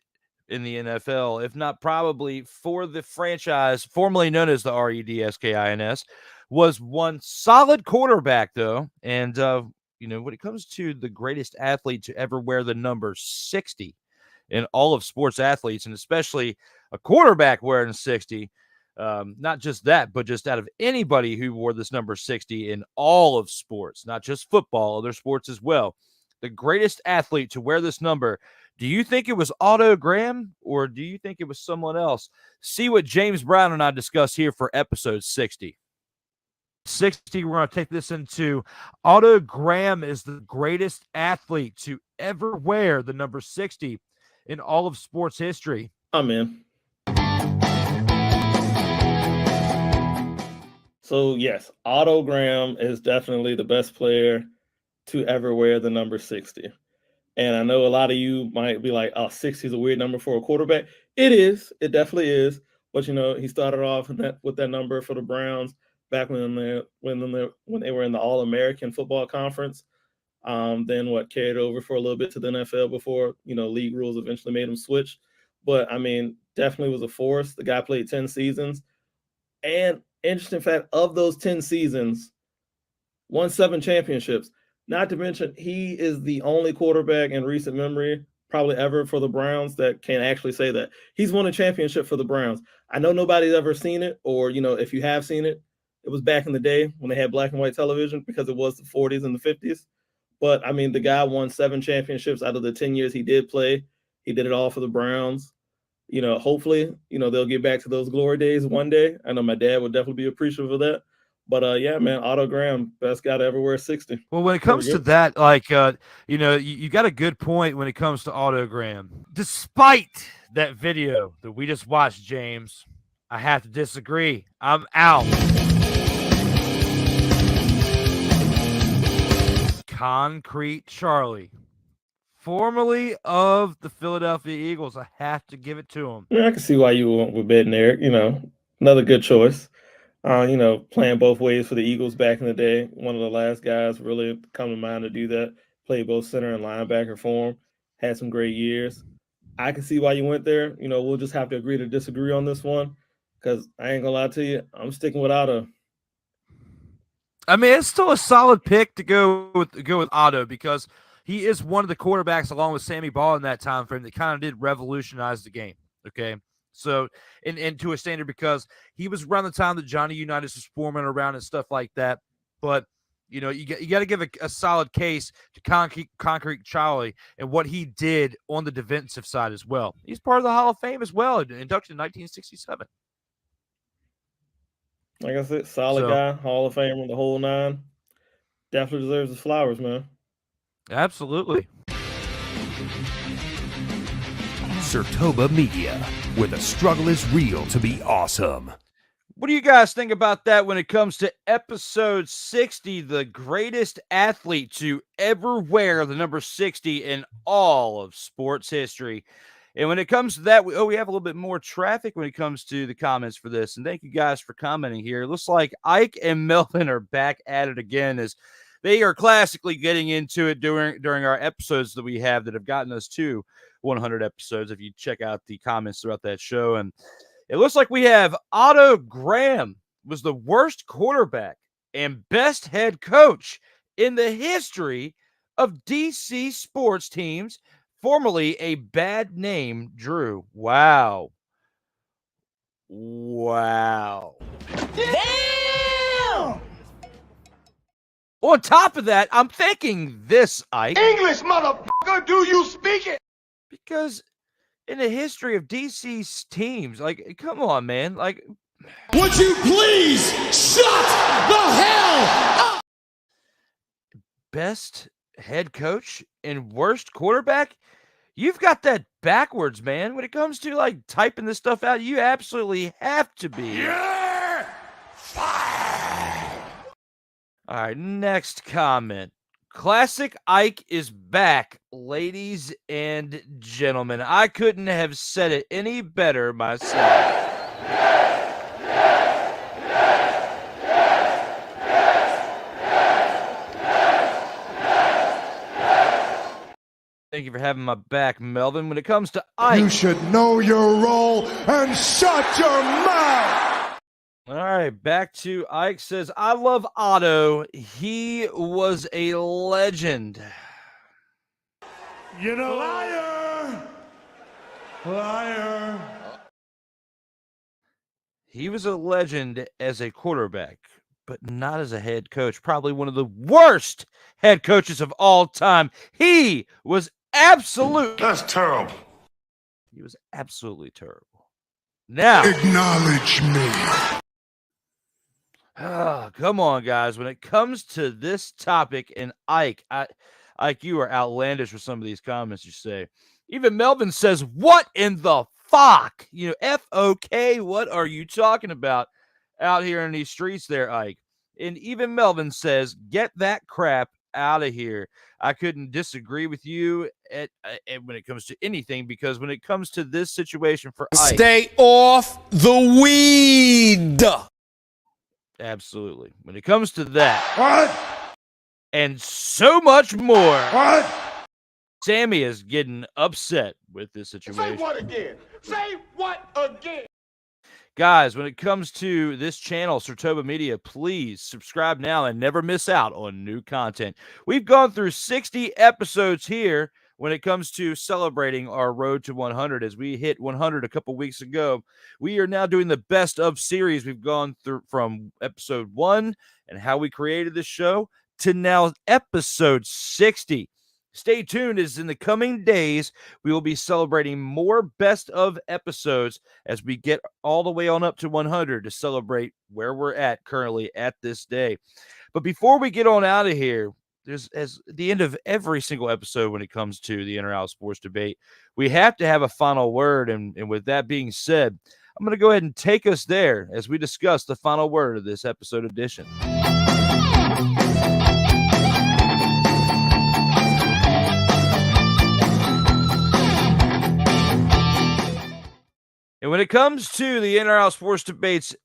Speaker 14: in the NFL, if not probably for the franchise formerly known as the REDSKINS, was one solid quarterback, though. And, when it comes to the greatest athlete to ever wear the number 60 in all of sports athletes, and especially a quarterback wearing 60, not just that, but just out of anybody who wore this number 60 in all of sports, not just football, other sports as well. The greatest athlete to wear this number. Do you think it was Otto Graham, or do you think it was someone else? See what James Brown and I discuss here for episode 60. 60, we're going to take this into Otto Graham is the greatest athlete to ever wear the number 60 in all of sports history.
Speaker 15: I'm in. So, yes, Otto Graham is definitely the best player to ever wear the number 60. And I know a lot of you might be like, oh, 60 is a weird number for a quarterback. It is. It definitely is. But, he started off with that number for the Browns back when they were in the All-American Football Conference. Then carried over for a little bit to the NFL before, league rules eventually made him switch. But, definitely was a force. The guy played 10 seasons. And interesting fact, of those 10 seasons, won 7 championships. Not to mention, he is the only quarterback in recent memory, probably ever, for the Browns that can actually say that. He's won a championship for the Browns. I know nobody's ever seen it, or, if you have seen it, it was back in the day when they had black and white television, because it was the 40s and the 50s. But, the guy won 7 championships out of the 10 years he did play. He did it all for the Browns. Hopefully, they'll get back to those glory days one day. I know my dad would definitely be appreciative of that. But, yeah, man, Otto Graham, best guy to ever wear 60.
Speaker 14: Well, when it comes to that, you got a good point when it comes to Otto Graham. Despite that video that we just watched, James, I have to disagree. I'm out. Concrete Charlie, formerly of the Philadelphia Eagles, I have to give it to him.
Speaker 15: Yeah, I can see why you went with Bednarik. Another good choice. Playing both ways for the Eagles back in the day. One of the last guys really come to mind to do that. Played both center and linebacker for him. Had some great years. I can see why you went there. We'll just have to agree to disagree on this one, because I ain't gonna lie to you, I'm sticking with Otto.
Speaker 14: It's still a solid pick to go with Otto, because he is one of the quarterbacks, along with Sammy Ball in that time frame, that kind of did revolutionize the game. Okay. So, and to a standard, because he was around the time that Johnny Unitas was forming around and stuff like that. But, you got to give a solid case to Concrete Charlie and what he did on the defensive side as well. He's part of the Hall of Fame as well, inducted in 1967.
Speaker 15: Like I said, solid guy, Hall of Famer, the whole 9. Definitely deserves his flowers, man.
Speaker 14: Absolutely.
Speaker 1: Sertoba Media, where the struggle is real to be awesome.
Speaker 14: What do you guys think about that when it comes to episode 60, the greatest athlete to ever wear the number 60 in all of sports history? And when it comes to that, we have a little bit more traffic when it comes to the comments for this. And thank you guys for commenting here. It looks like Ike and Melvin are back at it again, as they are classically getting into it during our episodes that we have that have gotten us to 100 episodes, if you check out the comments throughout that show. And it looks like we have Otto Graham was the worst quarterback and best head coach in the history of DC sports teams, formerly a bad name, Drew. Wow. On top of that, I'm thinking this, Ike.
Speaker 7: English, motherfucker, do you speak it?
Speaker 14: Because in the history of DC's teams, like, come on, man. Like,
Speaker 7: would you please shut the hell up?
Speaker 14: Best head coach and worst quarterback? You've got that backwards, man. When it comes to, like, typing this stuff out, you absolutely have to be.
Speaker 7: You're fired.
Speaker 14: All right, next comment. Classic Ike is back, ladies and gentlemen. I couldn't have said it any better myself. Thank you for having my back, Melvin. When it comes to Ike,
Speaker 7: you should know your role and shut your mouth.
Speaker 14: All right, back to Ike says, I love Otto. He was a legend.
Speaker 7: You know, liar. Liar.
Speaker 14: He was a legend as a quarterback, but not as a head coach. Probably one of the worst head coaches of all time. He was
Speaker 7: That's terrible.
Speaker 14: He was absolutely terrible. Now,
Speaker 7: acknowledge me.
Speaker 14: Come on, guys. When it comes to this topic, and Ike, you are outlandish with some of these comments you say. Even Melvin says, what in the fuck? You know, F-O-K, what are you talking about out here in these streets there, Ike? And even Melvin says, get that crap out of here. I couldn't disagree with you when it comes to anything, because when it comes to this situation for Ike,
Speaker 7: stay off the weed.
Speaker 14: Absolutely. When it comes to that,
Speaker 7: what?
Speaker 14: And so much more,
Speaker 7: what?
Speaker 14: Sammy is getting upset with this situation.
Speaker 7: Say what again? Say what again?
Speaker 14: Guys, when it comes to this channel, Sartoba Media, please subscribe now and never miss out on new content. We've gone through 60 episodes here when it comes to celebrating our road to 100. As we hit 100 a couple weeks ago, we are now doing the best of series. We've gone through from episode 1 and how we created this show to now episode 60. Stay tuned, as in the coming days, we will be celebrating more best of episodes as we get all the way on up to 100 to celebrate where we're at currently at this day. But before we get on out of here, there's, as the end of every single episode when it comes to the Inner Out Sports Debate, we have to have a final word. And with that being said, I'm going to go ahead and take us there as we discuss the final word of this episode edition. And when it comes to the Inner Out Sports Debates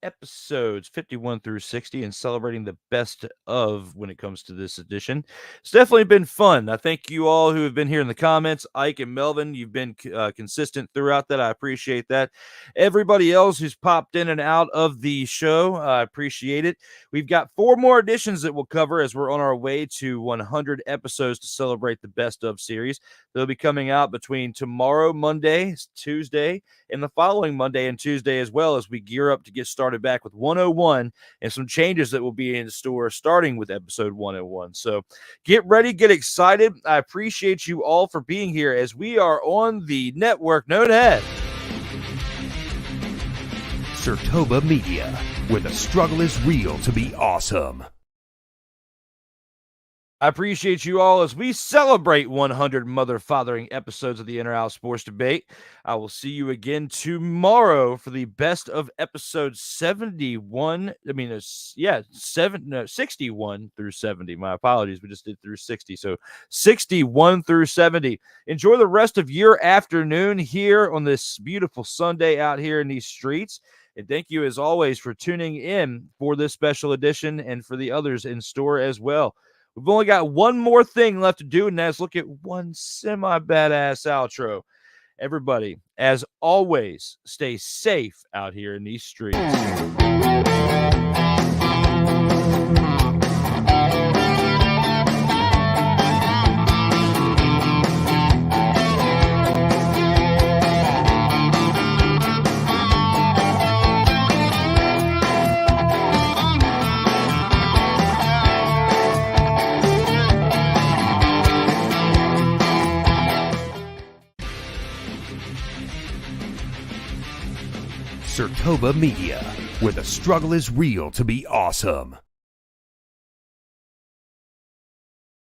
Speaker 14: episodes 51 through 60 and celebrating the best of when it comes to this edition, it's definitely been fun. I thank you all who have been here in the comments. Ike and Melvin, you've been consistent throughout that. I appreciate that. Everybody else who's popped in and out of the show, I appreciate it. We've got 4 more editions that we'll cover as we're on our way to 100 episodes to celebrate the best of series. They'll be coming out between tomorrow, Monday, Tuesday, and the following Monday and Tuesday, as well, as we gear up to get started back with 101 and some changes that will be in store starting with episode 101. So get ready, get excited. I appreciate you all for being here as we are on the network known as
Speaker 1: Sartoba Media, where the struggle is real to be awesome.
Speaker 14: I appreciate you all as we celebrate 100 mother-fathering episodes of the Inner Out Sports Debate. I will see you again tomorrow for the best of episode 61. 61 through 70. My apologies. We just did through 60. So 61 through 70. Enjoy the rest of your afternoon here on this beautiful Sunday out here in these streets. And thank you, as always, for tuning in for this special edition and for the others in store as well. We've only got one more thing left to do, and that's look at one semi-badass outro. Everybody, as always, stay safe out here in these streets.
Speaker 1: Surtoba Media, where the struggle is real to be awesome.